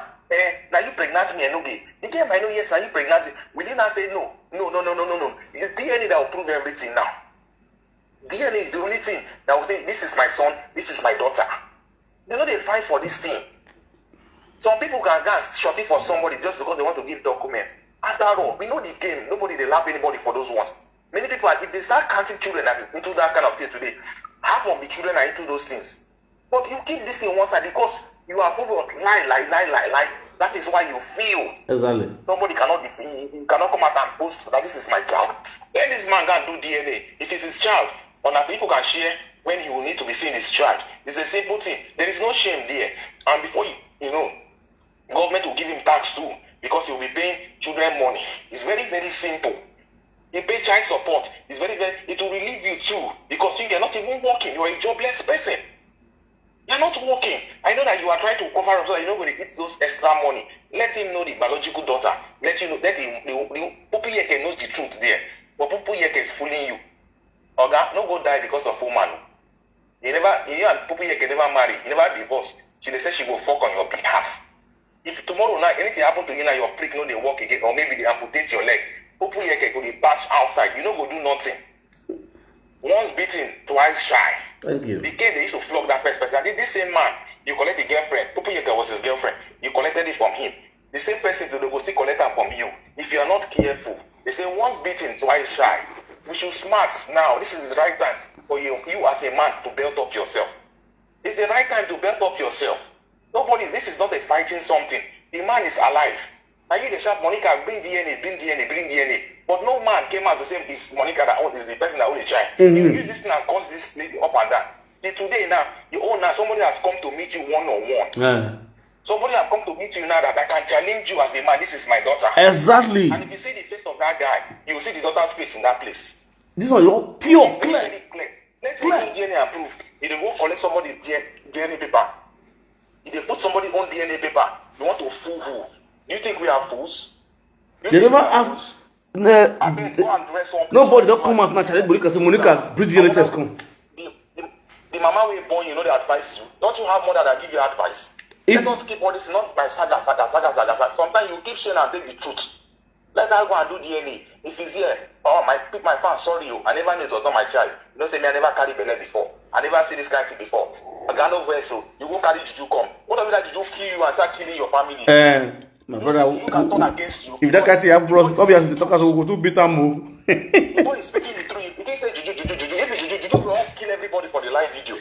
now you pregnant me, Enogie. The game I know, yes, now you pregnant me. Will you not say no? No. It's DNA that will prove everything now. DNA is the only thing that will say, this is my son, this is my daughter. They know they fight for this thing. Some people can go shopping for somebody just because they want to give documents. After all, we know the game. Nobody, they laugh anybody for those ones. Many people, if they start counting children into that kind of thing today, half of the children are into those things. But you keep this in one side because you are full of lie. That is why you feel. Exactly. Somebody cannot come out and boast that this is my child. Let this man go and do DNA. If it's his child, or that people can share when he will need to be seen his child. It's a simple thing. There is no shame there. And before you know, government will give him tax too, because he will be paying children money. It's very, very simple. You pay child support. It will relieve you too, because you are not even working. You are a jobless person. You're not working. I know that you are trying to cover up so that you're not going to eat those extra money. Let him know the biological daughter. Let you know that Pupu Yeke knows the truth there. But Pupu Yeke is fooling you. Oga, no go die because of woman. You and Pupu Yeke never marry. You never divorce. She say she will fuck on your behalf. If tomorrow night anything happen to you now, your prick no they walk again, or maybe they amputate your leg, Pupu Yeke go they bash outside. You no go do nothing. Once beaten, twice shy. Thank you. The kid they used to flog that person. I did this same man. You collect a girlfriend. Pupu Yeke was his girlfriend. You collected it from him. The same person they go still collect them from you. If you are not careful, they say once beaten, twice shy. We should smart now. This is the right time for you as a man to belt up yourself. It's the right time to belt up yourself. This is not a fighting something. The man is alive. Are you the sharp Monica? Bring DNA. But no man came out to say it's Monica that is the person that owns the child. You use this thing and cause this lady up and down. Today now, somebody has come to meet you one-on-one. Somebody has come to meet you now that I can challenge you as a man. This is my daughter. Exactly. And if you see the face of that guy, you will see the daughter's face in that place. This one is pure, clear. Let's say DNA and proof. If they go collect somebody's DNA paper, if they put somebody on DNA paper, you want to fool who? Do you think we are fools? They never ask. Nobody don't come out naturally. Monica, bridge DNA test come. The mama will born, you know, they advise you. Don't you have mother that give you advice? Let us keep all this, not by saga. Sometimes you keep sharing and take the truth. Let her go and do DNA. If he's here, my fan, sorry you. I never knew it was not my child. You know, say me, I never carried belly before. I never see this kind of thing before. I got no vessel. You go carry Juju come. What if that Juju kill you and start killing your family? My brother, you can turn against you. If that guy say have bros, obviously the talkers will go to beat them more. Nobody is speaking the truth. You think say Juju. If Juju will all kill everybody for the live video.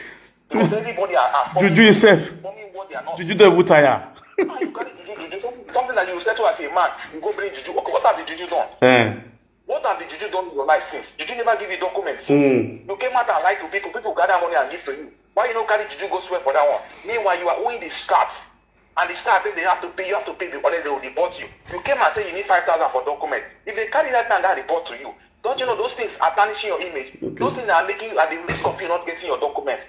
Because everybody are Juju himself. What they are not. Juju don't tire. You carry Juju. Something that you settle as a man. You go bring Juju. Okay, what have the Juju done? What have the Juju done in your life since? Juju never give you documents since. You came out and lied to people. People gather money and give to you. Why you don't carry Juju go swear for that one? Meanwhile, you are owing the scouts. And the scouts say they have to pay. You have to pay the others. They will report you. You came and say you need 5,000 for document. If they carry that and that report to you, don't you know those things are tarnishing your image? Okay. Those things are making you at the risk of you not getting your documents.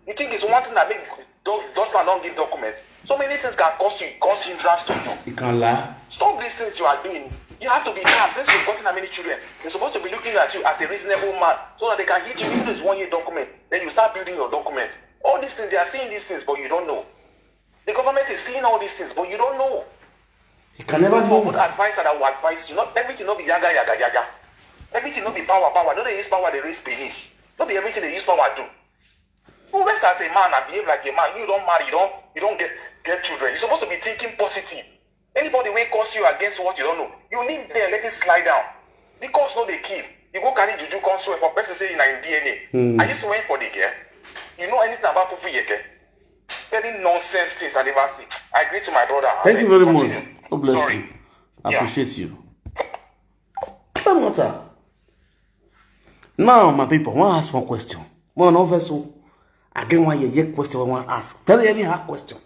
You think it's one thing that makes those not give documents. So many things can cause hindrance to you. You can lie. Stop these things you are doing. You have to be calm. Since you've gotten that many children, they're supposed to be looking at you as a reasonable man so that they can hit you. Even though it's 1 year document, then you start building your documents. All these things, they are seeing these things, but you don't know. The government is seeing all these things, but you don't know. You can never know. Good advisor that will advise you. Not everything not be yaga. Everything not be power. Don't they use power, they raise penis. Not be everything they use power do. Who rest as a man and behave like a man? You don't marry, you don't get children. You're supposed to be thinking positive. Anybody will curse you against what you don't know. You leave there, let it slide down. The curse no they kill. You go carry Juju come swear for person say in DNA. Are you swearing for the girl? You know anything about Pupu Yeke? Very nonsense things I never see. I agree to my brother. Thank you very much. God bless you. I appreciate you. No matter. Now, my people, I want to ask one question. One vessel. Again, one question I want to ask. Very any hard question.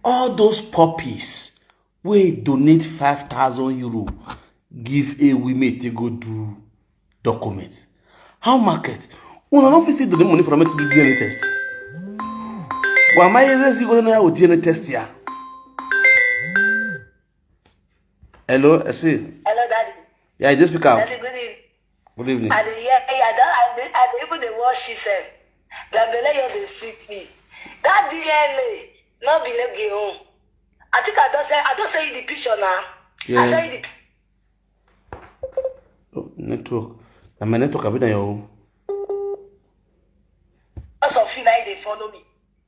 All those puppies we donate 5,000 euro, give a women to go do documents. How market? When I don't see the money for me to do DNA test. Why am I going to know how DNA test here? Hello, I see. Hello, Daddy. Yeah, just speak out. Daddy, good evening. Good evening. I don't even the word she said. That belle they sweet me. That DNA, not be let get home. I think I don't say the picture now. Yeah. I say the network. My network a bit on your home. Also feel like they follow me.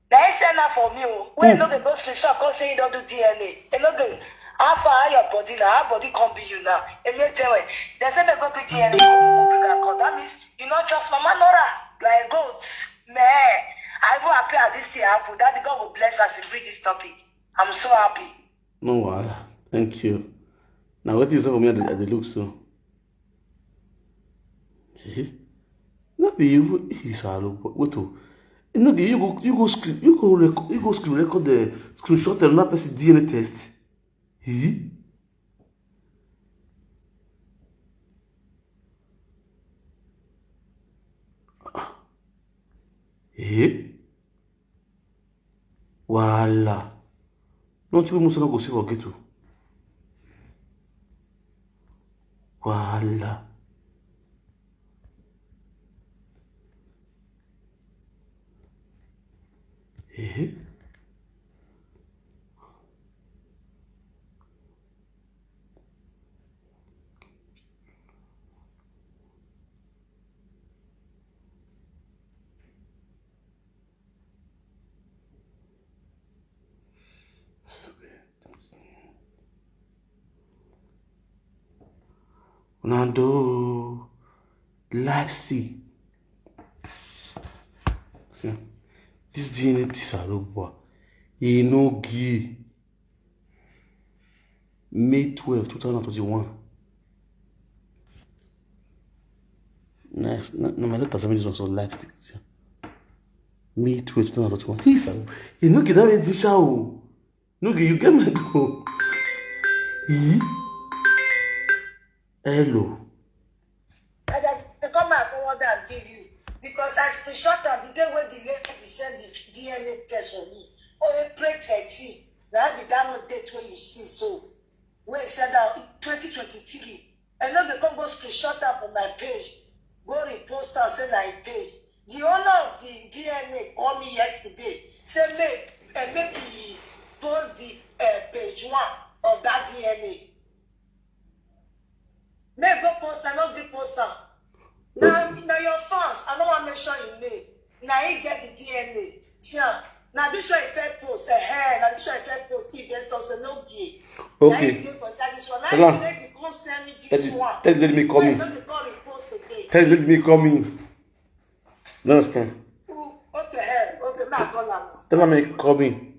Now I say now for me. When no go street shop, come say you don't do DNA. And no go. How far your body now? How body come be you now? And me tell you, they say they go to DNA. That means you not just Mama Nora like goats. Man, I even happy as this thing happen. That God will bless us to bring this topic. I'm so happy. No worry. Thank you. Now what is for me at the look so? See? Not be you. He's a look. What to? No, you go screen record the screenshot and not pass the DNA test. He? Voila. Non, tu veux mousser aussi pour tout. Voilà. Et on a deux Leipzig. This DNA Tisarogwa Enogie May 12, 2021. Next, no, my letter is also Leipzig. May 12, 2021. Hey, sir, Enogie that is the show. Enogie, you get me go. Hello. I come out forward and give you because I screenshot of the day when the lady sent the DNA test for me. Oh, April 13. That be that date where you see so. Where it said that 2023. And now they come go screenshot up on my page. Go repost and send my page. The owner of the DNA called me yesterday. Said make he post the page 1 of that DNA. May go post and not be poster. Now your fans, I don't want to mention your name. Now you get the DNA. See, now this one if I post a hair, now this one if I post if there's also no gay. Okay. Now you let the send me this one. Let me come in. Let me come in. You understand? Okay, hey, okay, now go now. Tell me come in.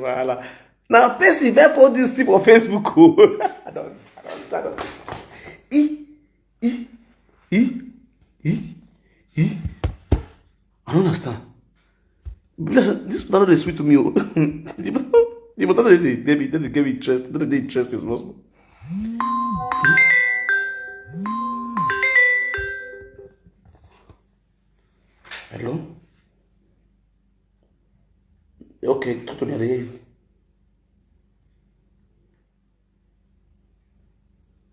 Voila. Now, Percy, if I post this tip on Facebook, I don't. I don't understand. This brother is sweet to me. The brother they gave me interest. They interest is possible. Hello? Okay, talk to me. I hear you.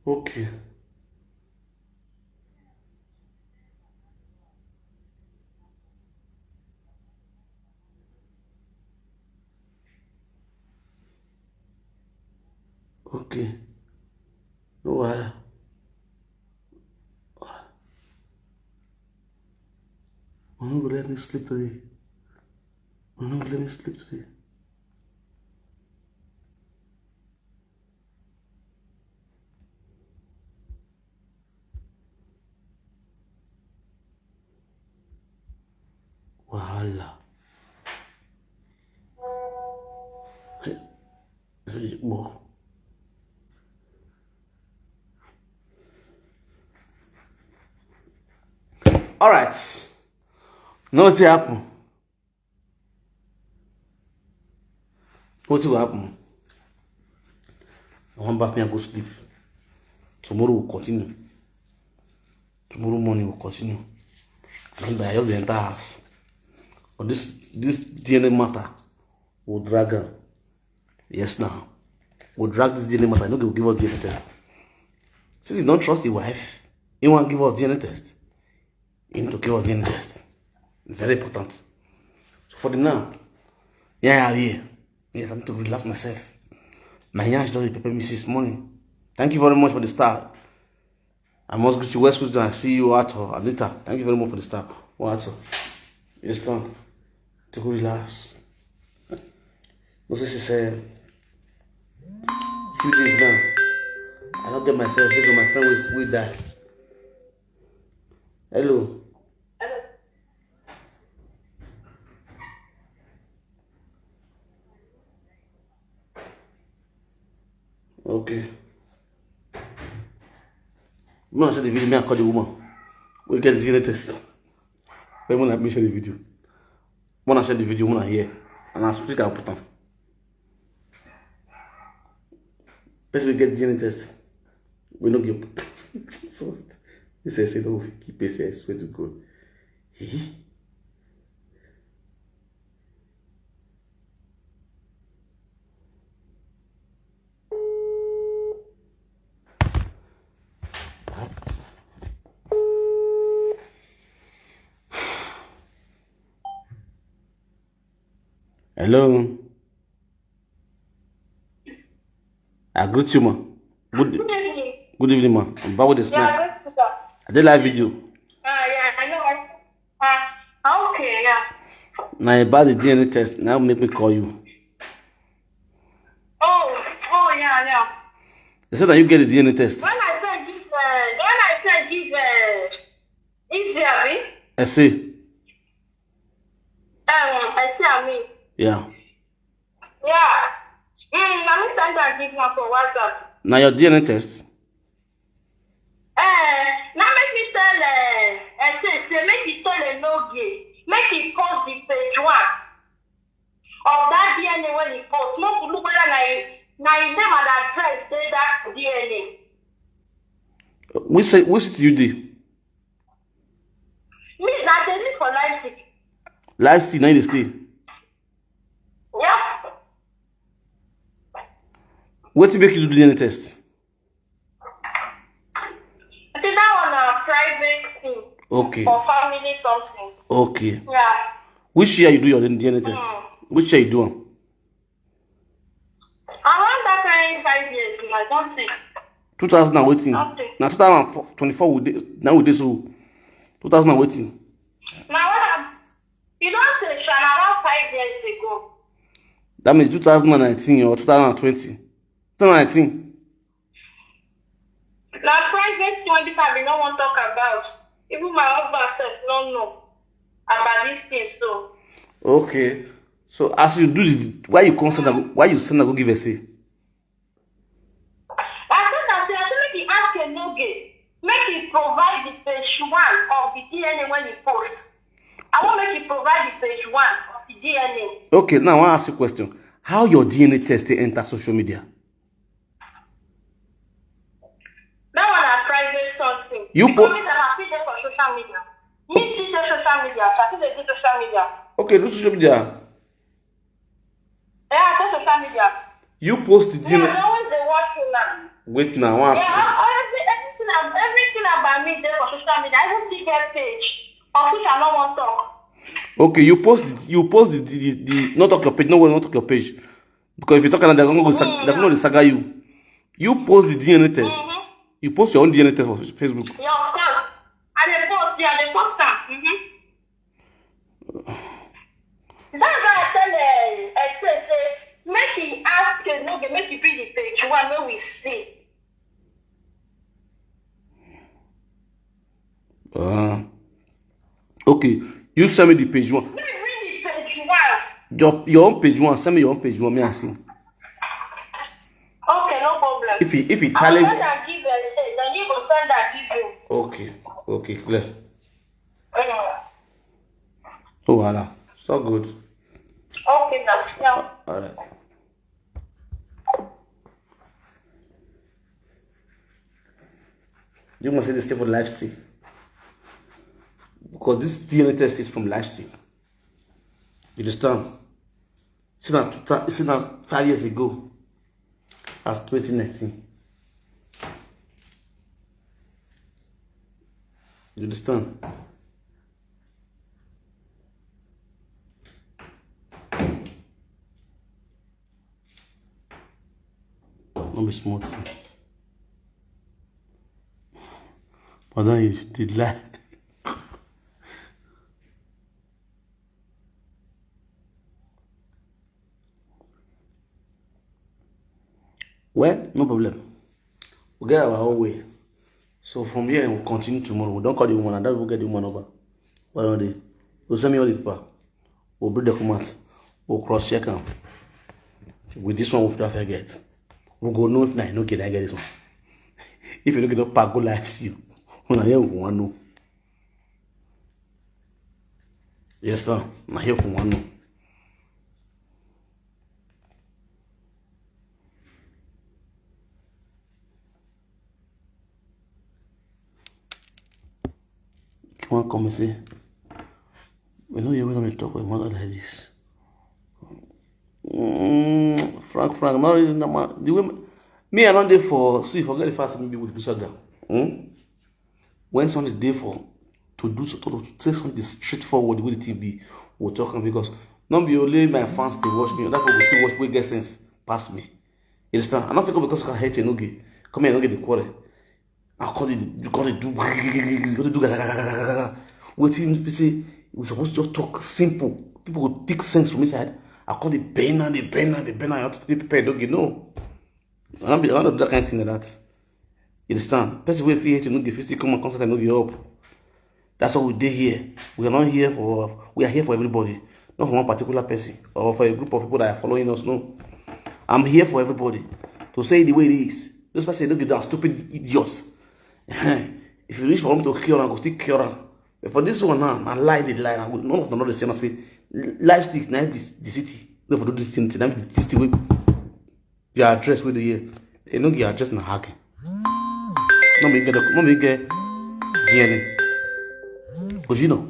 Okay. Okay. No wahala. I'm not gonna let me sleep today. I'm not gonna let me sleep today. Wahala. Whoa. All right. Now what's happen? What will happen? I want back me and go sleep. Tomorrow will continue. Tomorrow morning will continue. And I just the entire house. But this DNA matter will drag her. Yes, now. We'll drag this DNA matter. I know they will give us DNA test. Since you don't trust the wife, you want to give us DNA test. You need to give us DNA test. Very important. So for the now, yeah. Yes, I need to relax myself. My hands don't prepare me this morning. Thank you very much for the start. I must go to West Coast and I see you out of Anita. Thank you very much for the start. What? Yes, start to go relax. No, this is a few days now. I don't get myself based on my friend will die. Hello. Okay. I'm gonna share the video. I call the woman. We get the DNA test. When I share the video, when I share the video, when I hear, and I speak out put on. Let's get DNA test. We don't get. So this is no keep pace. I swear to God. Hello. I greet you, ma. Good evening. Good evening, ma. I'm back with the smile. Yeah, good, sir. I did live video. Yeah, I know. Okay, yeah. Now about the DNA test. Now make me call you. Oh, yeah. They said that you get the DNA test. When I said this, easy, I see. I see, I mean. Yeah. Yeah. Let me send that give one for WhatsApp. Now your DNA test. Now make me tell, say, make you tell Enogie, make you post the page 1 of that DNA when he post. More look whether now his name and address, say that's DNA. Which you do? Me, now they need for life sick. Live see, now you stay. Yeah. What to make you do the DNA test? I think that one a private thing. Okay. For family something. Okay. Yeah. Which year you do your DNA test? Which year you do them? Around that time 5 years, I don't think. 2018. Nothing. Now 2024 now with this 2018. Now you don't say around 5 years ago. That means 2019 or 2020. 2019. Now private one this I don't want to talk about. Even my husband said no about this thing so. Okay. So as you do this, why you send a go give a say? I make you ask Enogie, make you provide the page 1 of the DNA when you post. I want make you provide the page 1 of the DNA. Okay, now I want to ask you a question. How your DNA test enter social media? That one a private something. You because I see them for social media. Me see the social media, so I see they do social media. Okay, do social media. Yeah, I see social media. You post the DNA. Yeah, always they watch you now. Wait now, I want to ask you. Everything about me there for social media. I even see their page, of which I don't want to talk. Okay, you post the not talk your page, not talk your page. Because if you talk about they're going to saga you. You post the DNA test. You post your own DNA test for Facebook. Yeah, of course. And they post, they post that. That's why I tell say, make him ask Enogie, make him bring the page 1 where we see. Okay, you send me the page 1. Let me bring the page 1. Your own page 1. Send me your own page 1. Me ask him. Okay, no problem. If he I'll tell send him. and give then you go send and give you. Okay, clear. Yeah. Oh, voilà. So good. Okay, now. Yeah. All right. You must say this thing for Leipzig. Because this DNA test is from Leipzig. You understand? It's not 5 years ago. That's 2019. You understand? Don't be smart. But then you did lie. Well, no problem. We'll get our own way. So from here, we'll continue tomorrow. We don't call the woman, and then we'll get the woman over. What are they? We'll send me all the paper. We'll bring the command. We'll cross check them. With this one, we'll have to get. We'll go know if I no get this one. If you look at the pack, go live see you. When I hear one no. Yes, sir. I hear from one no. Come and say, we know you're going to talk with mother like this. Frank, not reason the women. Me, I don't there for forget the first maybe with saga. When something there for to do so to say something straightforward with the TV, we're talking because Not be only my fans they watch me. Other people still watch we get sense past me. You understand? I'm not thinking because I can hate Enogie. Come here, Enogie the quarrel. I call it. You call it do. You got to do. Waiting. You see, we supposed to just talk simple. People would pick sense from inside. I call it banner. You have to be prepared. Enogie, no. I don't do that kind of thing like that. You understand? Person will feel hate Enogie. If you still come and constant Enogie up. That's what we did here. We are not here for. We are here for everybody, not for one particular person or for a group of people that are following us. No, I'm here for everybody to say it the way it is. This person don't get that stupid idiots. If you reach for him to cure, I go still cure. But for this one now, I lie the lie. None of them know the same. I say life sticks now be the city. No for do this thing. Now be the city way. Their address with the year. They don't get address na hacking. No me get DNA. Because you know,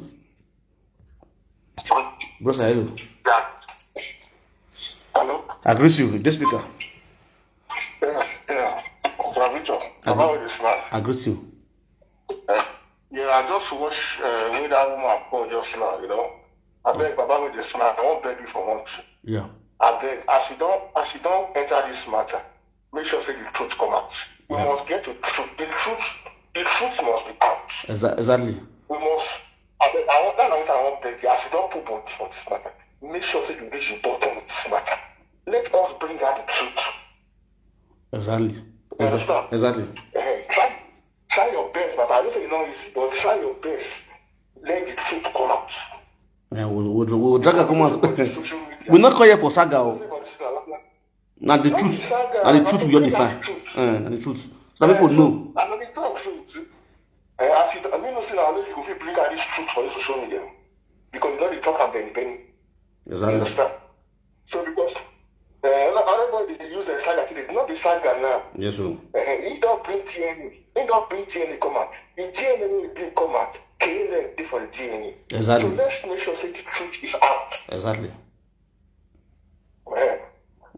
brother, hello. Hello? I greet you, the speaker. Yeah. Victor, about this man. I greet you. Yeah, I just watched when that woman called just now, you know. I beg Baba with this man, I won't beg you for one thing. Yeah. I beg, as you don't enter this matter, make sure say the truth come out. We must get the truth. The truth must be out. Exactly. We must. I want beg you, as you don't put body for this matter, make sure say you reach the bottom of this matter. Let us bring out the truth. Exactly. Exactly. Try your best, Papa. I don't say it's not easy, but try your best. Let the truth come out. Yeah, we'll drag her come out. We're not call here for saga. Now the truth. Now the truth will define. And the truth. So people know. And let me talk truth. As you know, say now you go bring out this truth for the social media. Because you know they talk and penny. Exactly. You understand? So because everybody use a saga today, not the saga now. Yes, sir. He don't bring TNA. He don't bring TNA come out. The TNA will bring come out. KLF for the TNA. Exactly. So let's make sure say the truth is out. Exactly.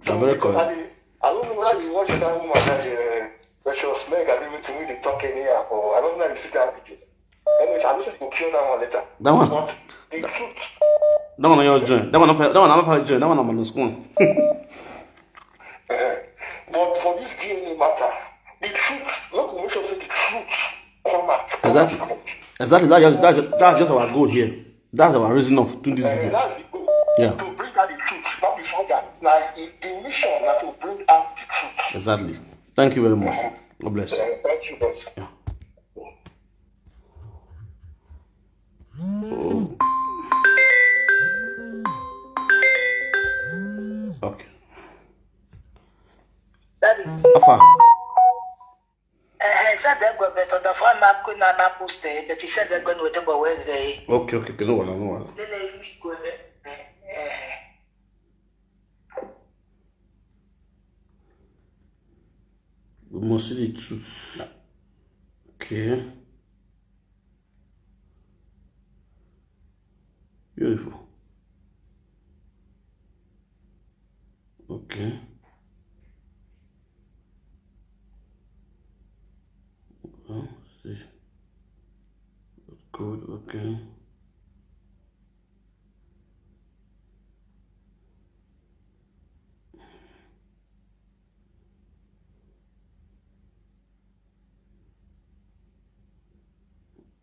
So very because correct. I don't know whether you watch that woman that Precious Meg and even to me they talk in here or I don't know if you see that video. Anyways, I wish you kill that one later. That one? But the truth. That one on your joint. That one I'm not joint. That one I'm on the school. But for this DNA matter, the truth, look, we make sure say the truth come out. Exactly. That's just our goal here. That's our reason of doing this video. That's the goal. Yeah. To bring out the truth, not the saga. Now, the mission is to bring out the truth. Exactly. Thank you very much. God bless. Thank you, boss. Yeah. Oh. Okay. Daddy. Afa. Said they're going better. The farm map could not post it, but he said they're going with the boy. Okay. No one. Then they go. We must see the truth. Okay. Beautiful. Okay. See. That's good. Okay.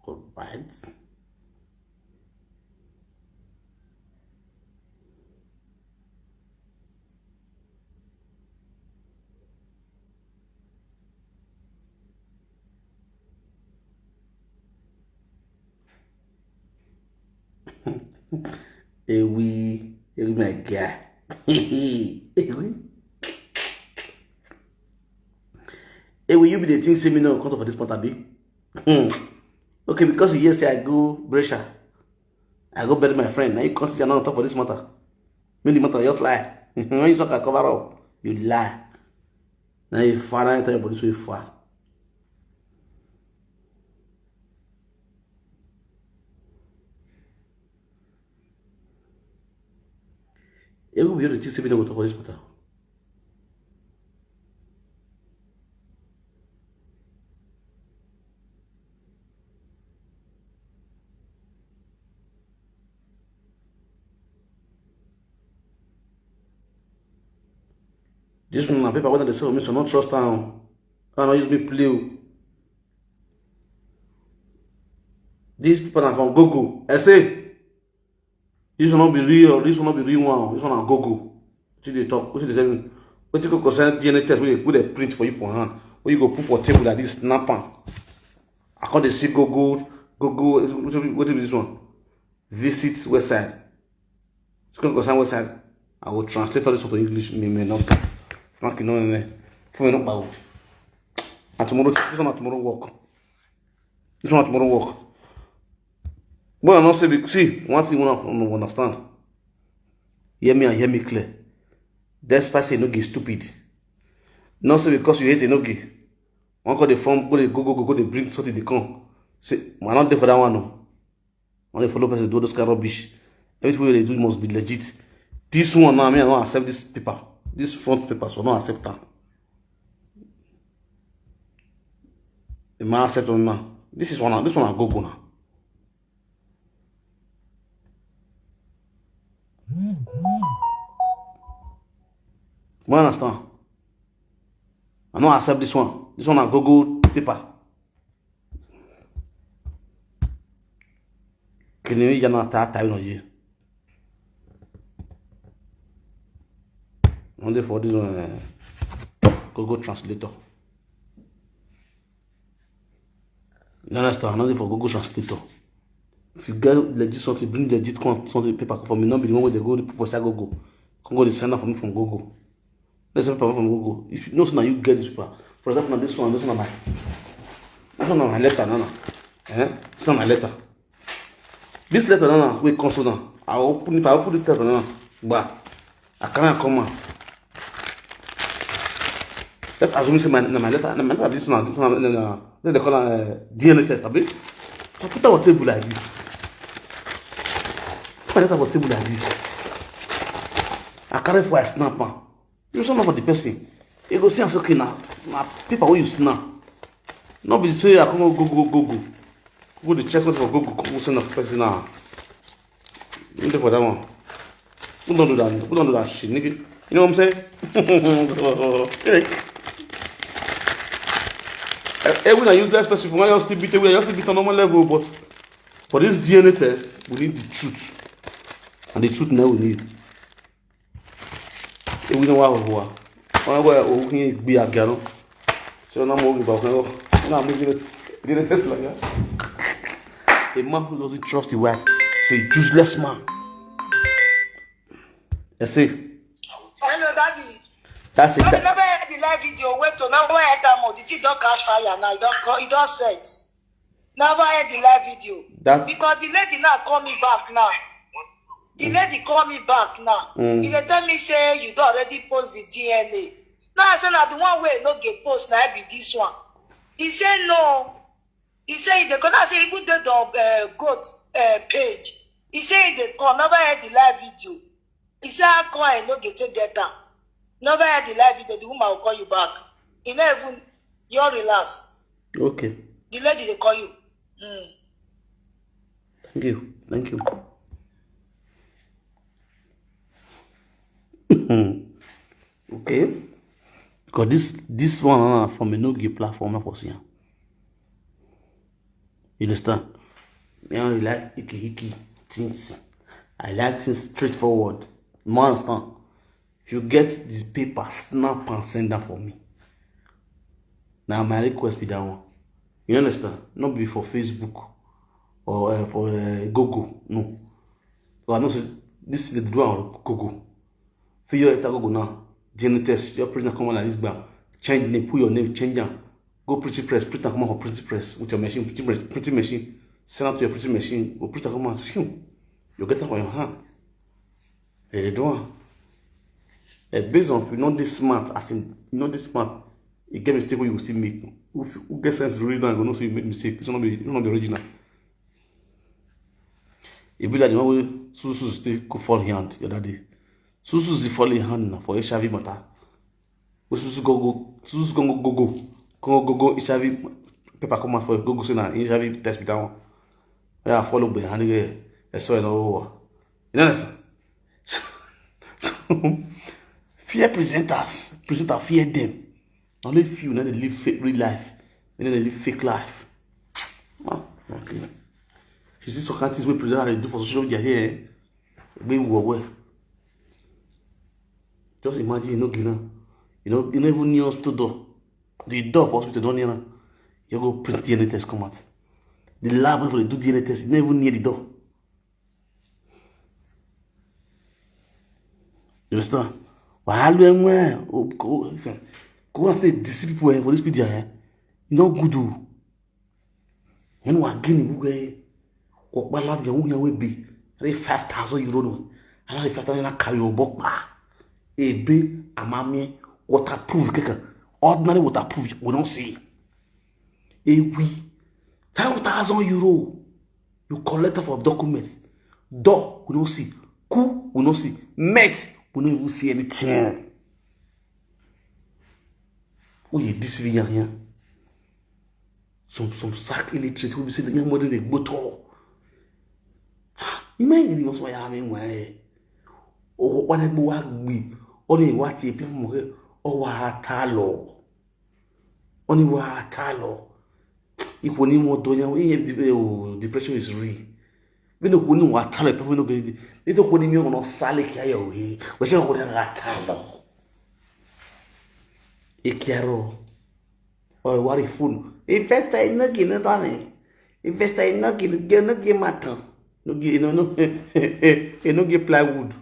All right. Ewi my guy. Ewi, you be the thing say me no come for this part abi? Okay, because you hear say I go Brescia, I go bury my friend. Now you consider not on top of this matter. When the matter just lie. When you talk I cover up, you lie. Now you far enter your body so you far. Ewi be the thing say me no go talk for this matter. This one, paper, whether they say me, so not trust them. I don't use me play. These people are from Google. I say, this will not be real. This will not be real one. This one are Google. What they talk? What they say? What you go concern DNA test? Where they print for you for hand? Where you go put for table like this snapper? I can't see Google. What is this one? Visit website. It's going to concern website. I will translate all this into English. Me not. Frank, you know me. For me not power. And tomorrow, this one tomorrow work. This one tomorrow work. But I not say, see, one thing you want to understand. Hear me and hear me clear. Despite say Enogie is stupid. Not say because you hate Enogie. One call the form, go they bring something they come. Say, I'm not there for that one. No. When they follow person do those kind of rubbish. Everything they do must be legit. This one now, I don't accept this paper. This front paper, so I don't accept that. The man accept on now. This one I go now. You understand? I don't accept this one. This one I Google paper. Can you not type on you? Only for this one Google Translator. You understand? Only for Google Translator. If you get legit something, bring legit something paper for me. Not be the one where they go for Google. Come go the sender for me from Google. Let's paper from Google. If you know so now you get this paper. For example, now this one my letter now. This one my letter. This letter now we console now. If I open this letter now, but I can't come out. Let's assume say my letter this one they call DNA test, abi. I put our table like this. I put our table like this. I carry for a snapper. You don't know for the person. You go see and say, okay, now people will use now. Not be say I come go. Go to check something for go send a person now. You do for that one. Who don't do that? Who don't do that shit, nigga? You know what I'm saying? When I use less person for my else still beat away, I still beat on normal level, but for this DNA test, we need the truth. And the truth now we need. We know what we be a girl. So I'm moving about now. I'm moving it. Test like that. A man who doesn't trust his wife is a useless man. I say. Hello, Daddy. That's it. I never had the live video. Wait to now. Where I come? The thing don't catch fire now. It don't set. Never had the live video. That's because the lady now call me back now. The lady call me back now. He tell me say you don't already post the DNA. Now I say now the one way no get post now be this one. He said no. He said they gonna say even the goat page. He said they call never had the live video. He said I call and no get data. Never had the live video. The woman will call you back. He never even you relax. Okay. The lady they call you. Thank you. Okay. Because this one from a Enogie platform for seeing. You understand? Me I like icky things. I like things straightforward. You understand? If you get this paper, snap and send that for me. Now my request be that one. You understand? Not be for Facebook or for Google. No. So I know this is the do on Google. For your Google now. DNA test. Your prisoner come on like this bar. Change the name, put your name, change them. Go pretty press, print and come out for pretty press with your machine, printing machine. Send out to your printing machine, go print and come out. You get that on your hand. There's the one. Based on if you know this smart, as in you know this smart, you get mistake where you will still make. Who gets sense to read and go know so you make mistake. It's not the original. It be like the one where Susu still could fall hand the other day. Susu is falling hand now for HIV matter. Susu go HIV paper come out for go say na HIV test be that one. Yeah, follow by hand again. I saw it all over. You understand? Fear presenters. Presenters fear them. Only few now they live fake real life. And then they live fake life. Okay. You see some countries where presenters they do for social media here. We were. Just imagine you know Guinea. You don't even near hospital door. The door for hospital don't near. You go print DNA test come out. The lab where they do DNA test, you even near the door. You understand? Go and say deceive people for this video here. You know good. When we are getting what balance you will be 5,000 euro no. And 5,000 carry your book a big amami waterproof keke. Ordinary waterproof we don't see. A we 5,000 euro you collect for documents. Dog we don't see. Coup we don't see. Met we don't even see anything. Who you deceiving here? Some sack illiterate will be saying the young mother they go to. Imagine you must why I mean why. Oh, what I be only what you people oh what talo. Only what talo. If we need more doing depression is real. We don't know what talo people don't get. They don't want me on sale kia we. We shall go that talo. Ekiaro. Oh, what if fool? Investa in no gina done. Investa in no gina matter. No give no give plywood.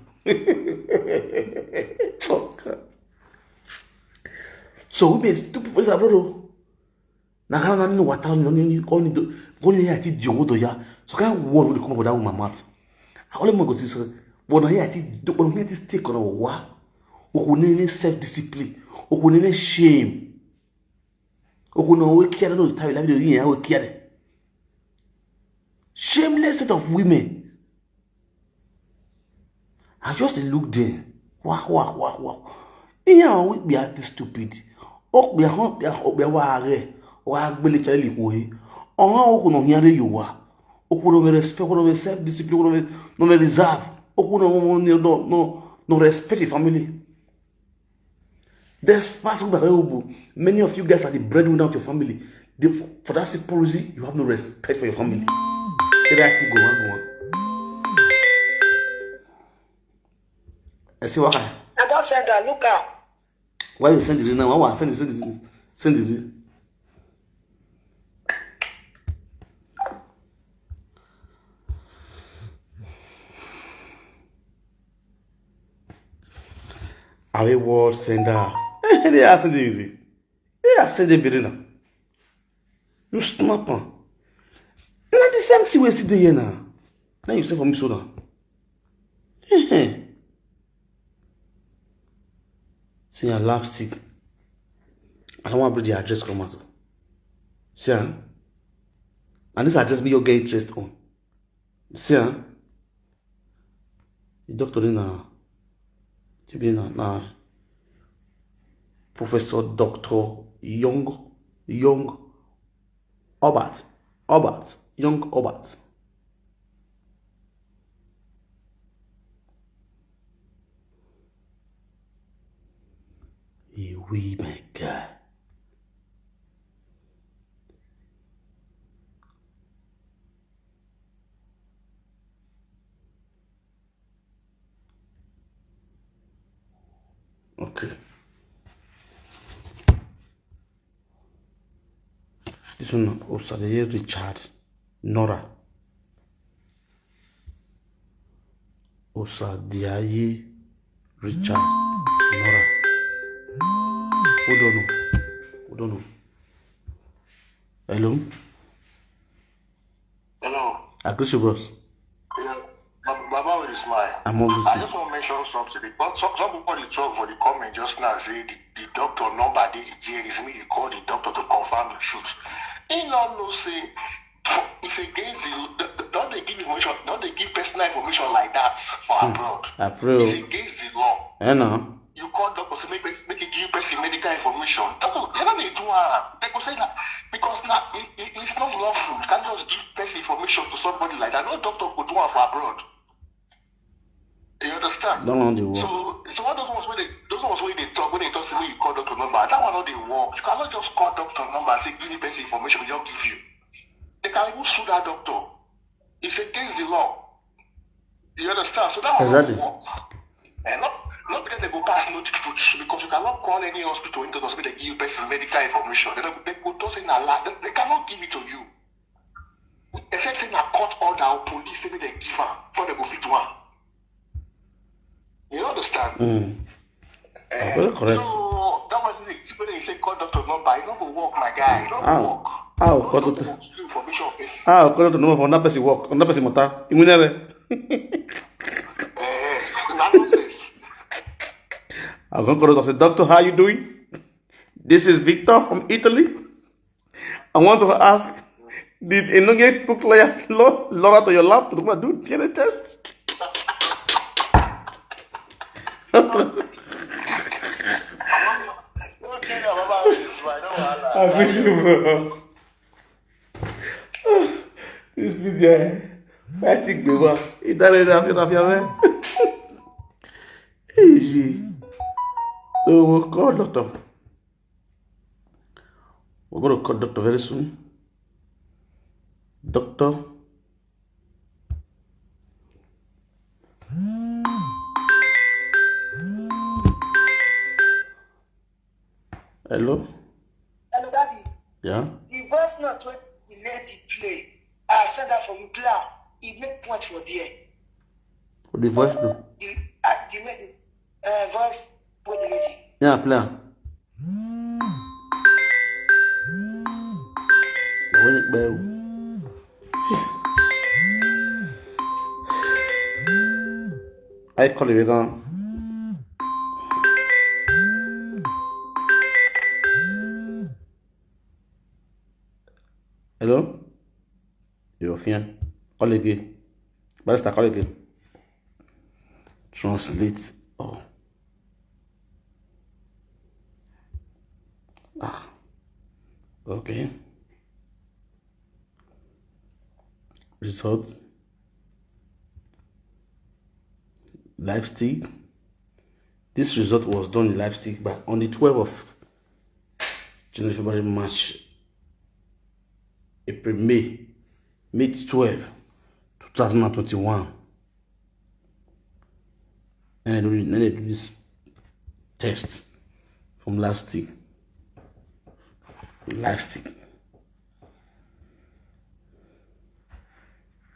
So we be stupid for sabro. Na how na no water no only here ti di owo ya. So can word will come out that woman mouth. I only mo go see so. But here ti do but me ti stick on wa. O ko ni self discipline. O ko ni shame. O ko no we care no time like you here we care. Shameless set of women. I just look there. Wow. Yeah, we be at stupid. Oh, be ware. Wa gbele chale lipohe. Oh, o ko no hiare you wa. O ko no respect, o no self discipline, no reserve. O ko no respect your family. There's possible many of you guys are the breadwinner of your family. For that simple reason, you have no respect for your family. Go on. I see what I don't send that. Look out. Why you send it now? Why send it? I will send that. They are sending it. They are sending it now. You snap on. Not the same thing we see here now. Now you say for me so now. See your lipstick. I don't want to bring the address come out. See, and this address me you get interest on. See, the doctor now. Professor Dr. Young Obert. We my God. Okay. This one Osadaye Richard Nora. Osadaye Richard Nora. Hold on. Hello. I greet you, bros. Baba with a smile. I'm always I just want to mention something because some people they talk for the comment just now say the doctor number did the is me you call the doctor to confirm the truth. He not no say it's against the don't they give information, don't they give personal information like that for abroad. It's against the law. I know. You call doctor to make you give person medical information. Doctor, they're not they do they go say that because now it's not lawful. You can't just give person information to somebody like that. No doctor could do one for abroad. You understand? Don't know the word. So what those ones where those ones where they talk, when they talk, say you call doctor number, that one not they work. You cannot just call doctor number and say give the person information we don't give you. They can even sue that doctor. It's against the law. You understand? So that one exactly. not work. And not because they go pass no truth, because you cannot call any hospital into the hospital they give you person medical information. They go to say a lot. They cannot give it to you. Except saying a court order or police say they give her before they go fit one. You understand? Correct. So that was the when you say call doctor number, you don't go work, my guy. You don't go work. Call doctor. Call doctor number for that person work. On that person matter. I'm going to call doctor. Doctor, how you doing? This is Victor from Italy. I want to ask, did Enogie book Laura to your lab to do DNA test? This video, I think we were. It doesn't easy. So we'll call doctor. We're going to call doctor very soon. Doctor. Hello? Hello, Daddy. Yeah? The voice note when the lady play, I send that for you, plan. It make point for there. For the voice note? The lady, voice for the lady. Yeah, play. When it bell. I call it again. Hello? You're fine. Call again. Barista, call again. Translate. Oh. Okay. Result. Lipstick. This result was done in Leipzig by on the 12th of January, February, March, April, May 12, 2021. And I do this test from Leipzig.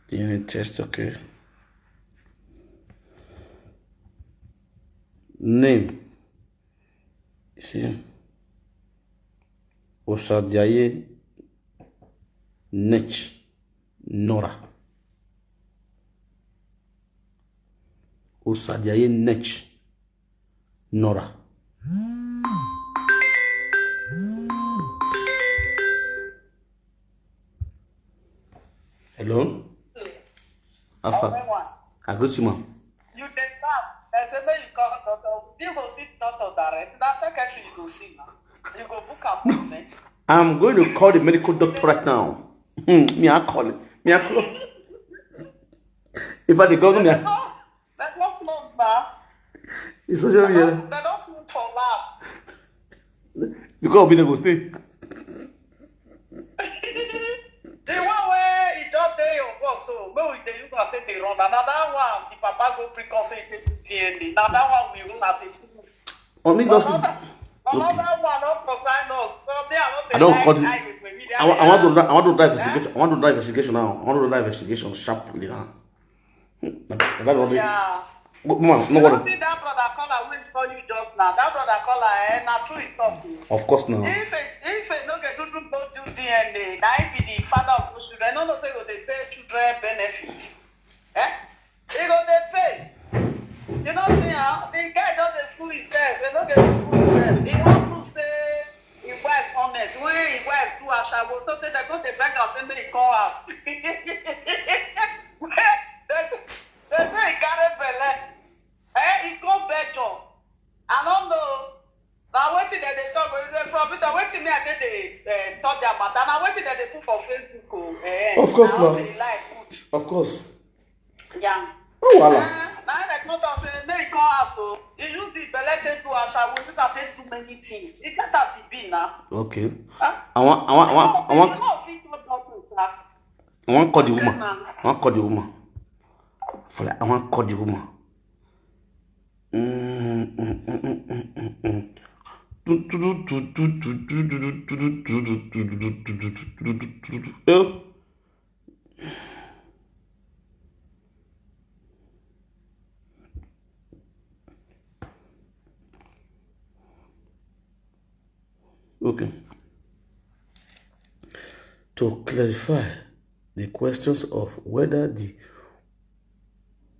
DNA test, okay. Name. See. Osadiaye Nech Nora. Osadiaye Nech Nora. Hello? Alpha. I greet you, ma'am. You take that. There's a way you call doctor. You go see doctor direct. That secretary you go see now. You go book appointment. I'm going to call the medical doctor right now. Me, I call it. If I go to me, That's not number. it's social media. They don't look for lab. Because we never stay. The one where he don't tell your boss, so maybe they you gonna take the run. Another one, the papa go preconcept DNA. Another one we will not see. Only does. Another one not provide us. I don't call it. I want to do investigation. I want to do investigation now. I want to do investigation sharply now. Yeah. Mama, no You worry. see that brother caller wait for you just now. That brother caller, na true it talk. Of course now. If it no get do DNA, na he be the father of those children. No say go dey pay children benefit. He go dey pay. You know see how the guy don dey fool himself. They no get to fool himself. He wan prove say his wife honest. When his wife do ashawo, so say they go dey beg am say make he call am. They say he carry belle. He's called Belgium. I don't know. Now waiting that they talk from it. Waiting me I get the talk their matter. Now waiting that they put for Facebook. Of course, ma'am. Of course. Yeah. Oh, voila. Now I not say make come out so. You use the belete to as I will say too many things. It can't as it be now. Okay. Huh? I want call the woman. I want call the woman. For like, I want call the woman. Okay. To clarify the questions of whether the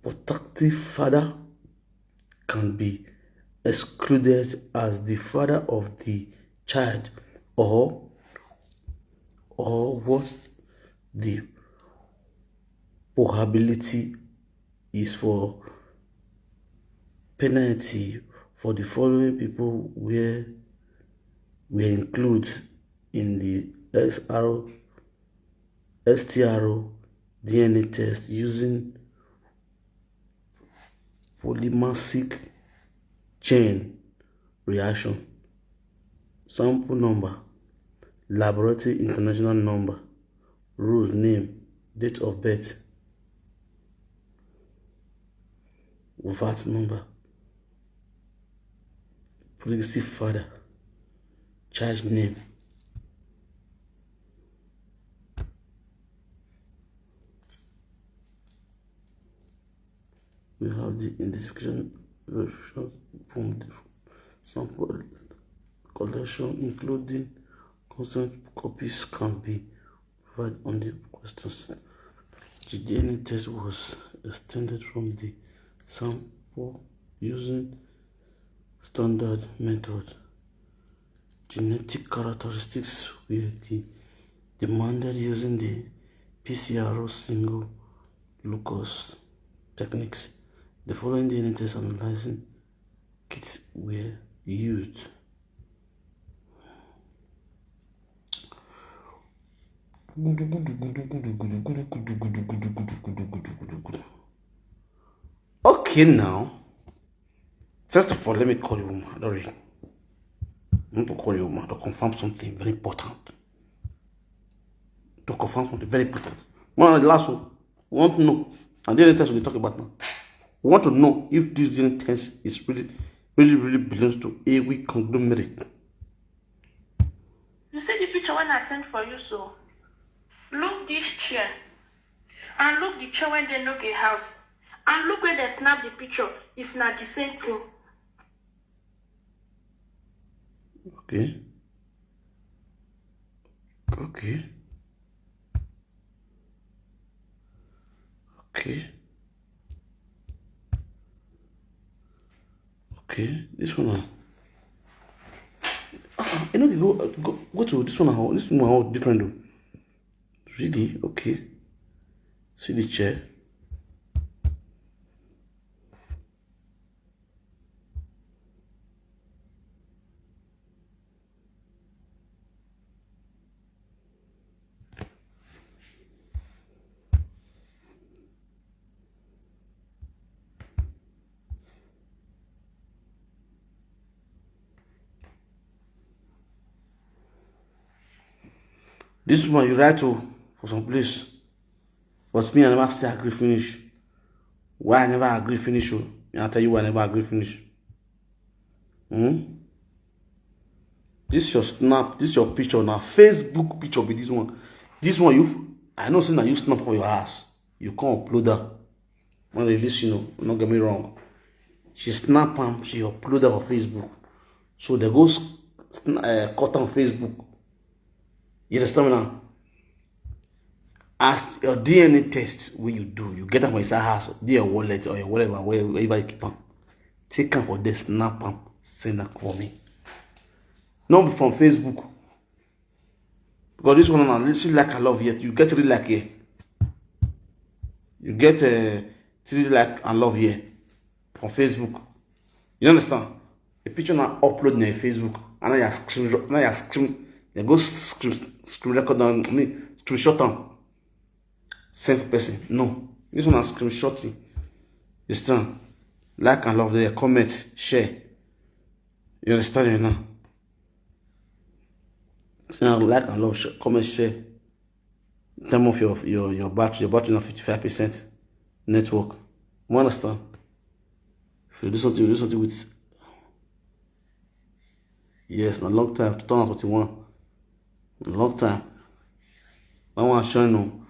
protective father can be excluded as the father of the child, or what the probability is for penalty for the following people were included in the STRO DNA test using polymerasic chain reaction. Sample number, laboratory international number, rules, name, date of birth, VAT number, protective father, child name. We have the identification verification from the sample collection, including consent copies, can be provided on the questions. The DNA test was extended from the sample using standard method. Genetic characteristics were demanded using the PCR single glucose techniques. The following DNA test analyzing kits were used. Okay, now, first of all, let me call you woman, Tori. I want to call you woman to confirm something very important. One, the last one, we want to know, and the DNA test we talk about now. We want to know if this DNA test is really belongs to a weak conglomerate. You see this picture when I sent for you, so look this chair, and look the chair when they look a house, and look where they snap the picture. It's not the same thing. Okay. Okay. Okay. Okay. This one now. You know, go to this one now. This one now different though. Really? Okay. See the chair. This one you write to for some place, but me I never still agree finish. Why I never agree finish? I tell you why I never agree finish. This your snap, this your picture now. Facebook picture be this one. This one I know saying that you snap for your ass. You can't upload that. When they listen, don't get me wrong. She snap them, she upload that on Facebook. So they go cut on Facebook. You understand me now? As your DNA test, when you do, you get them from inside house, do your wallet or your whatever, wherever you keep them. Take them for this, snap them, send them for me. Not from Facebook. Because this one, now, see like I love yet. You get really like here. You get really like and love here from Facebook. You understand? A picture now upload on your Facebook, and now you screen. They go screen record on me, screenshot them. Same person. No. This one is screenshotting. understand? Like and love there, comment, share. You understand me now? So like and love, comment, share. Time of your battery on 55% network. You understand? If you do something with yes, a long time, 2041. A long time. I want to show you.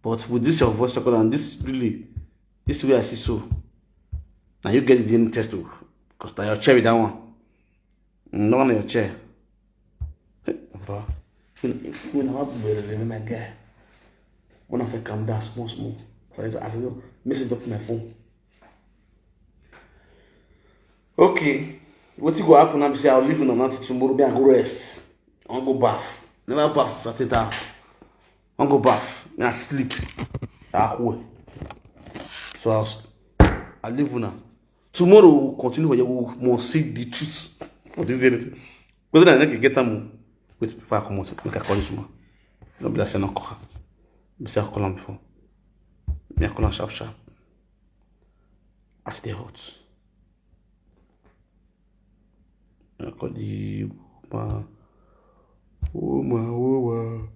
But with this your voice record and this really, this way I see so. Now you get the DNA test too. Because now your chair with that one. No one on your chair. But when I'm up with my guy. When I calm down small. I said, message up my phone. Okay. What you go happen now? Say I'll leave in the night tomorrow. Be and go rest. I'll go bath. Never bath. Start it out. I'll go bath. I sleep. So I'll leave now. Tomorrow we'll continue. We will see the truth for this day. Whether I can get them, wait before I come out. Make a call this man. No be that no call. Be say I call him before. Me I call him sharp. As they hot. I call the woman.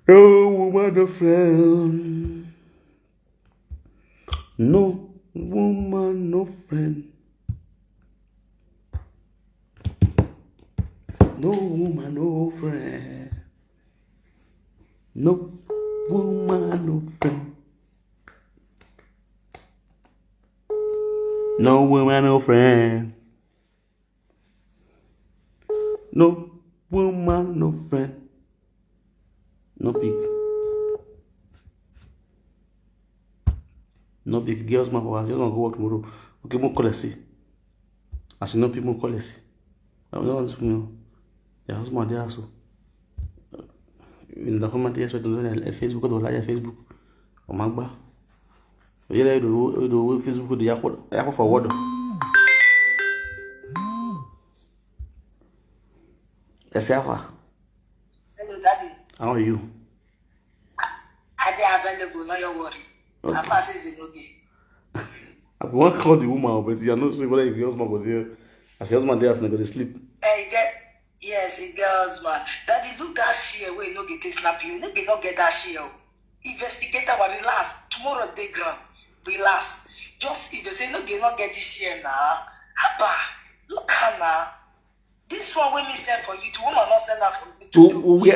No woman, no friend. No woman, no friend. No woman, no friend. No woman, no friend. No woman, no friend. No woman, no friend. No big. No big girls, man. I'm just gonna go work tomorrow. Okay, more call us. As you know, people call us. I don't want to know. Your husband there also. In the comment, yes, but on Facebook, or like Facebook, or Magba. You know, do Facebook, the Yako forward. Yes, Alpha. Hello, Daddy. How are you? Are they available? No, you're worried. Okay. Alpha says Enogie. I want to call the woman, but you're not sure whether your husband was there. As your husband there, I'm going to sleep. Hey, yes, it girls, man. Daddy, do that share where you no get snap you. No get that share. Investigate our relax. Tomorrow day ground. Relax. Just if they say no get this share now. Abba, look at now. This one when me send for you, the woman not send that for me. We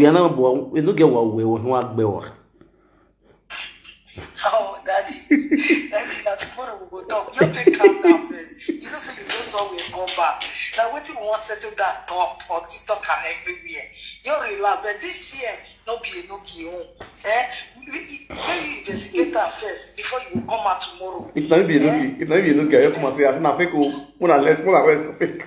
are not we don't get what we want to. Oh, Daddy, now tomorrow we will talk. You take calm down first. You know, so you know, so we go back. Now, what you want to settle that top or TikTok and everywhere? You relax, but this year, no be Enogie home. When you investigate that first before you come out tomorrow. If not be Enogie, you come and say, "As na fake, when I left, fake."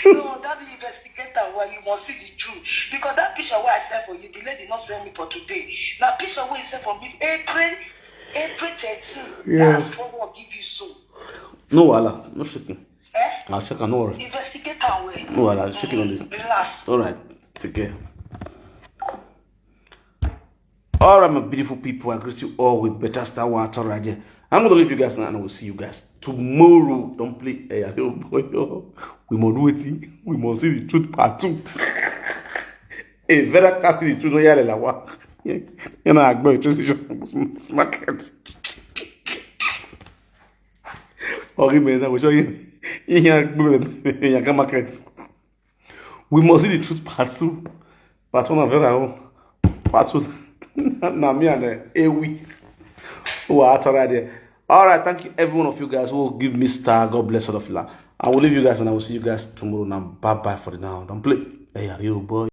No, that the investigator where you must see the truth. Because that picture where I sent for you, the lady not send me for today. Now picture where you sent for me April 13. Yeah. That's for what give you so. No, wala, no shaking. I'll check on all. Investigator where. No, wala, shaking on this. Relax. All right, take care. All right, my beautiful people, I greet you all with better Star Wars right here. I'm gonna leave you guys now, and I will see you guys tomorrow. Don't play. Hey, oh boy, we must do it. We must see the truth part 2. It's better cast the truth. No, yeah, la wa. You know, I go to the market. Okay, man, I will show you. You market. We must see the truth part 2. Part 1 of very part 2. Na me and Ewi. Who are out there. All right, thank you, every one of you guys who will give me star. God bless all of you. I will leave you guys and I will see you guys tomorrow. Now, bye bye for now. Don't play. Hey, are you boy?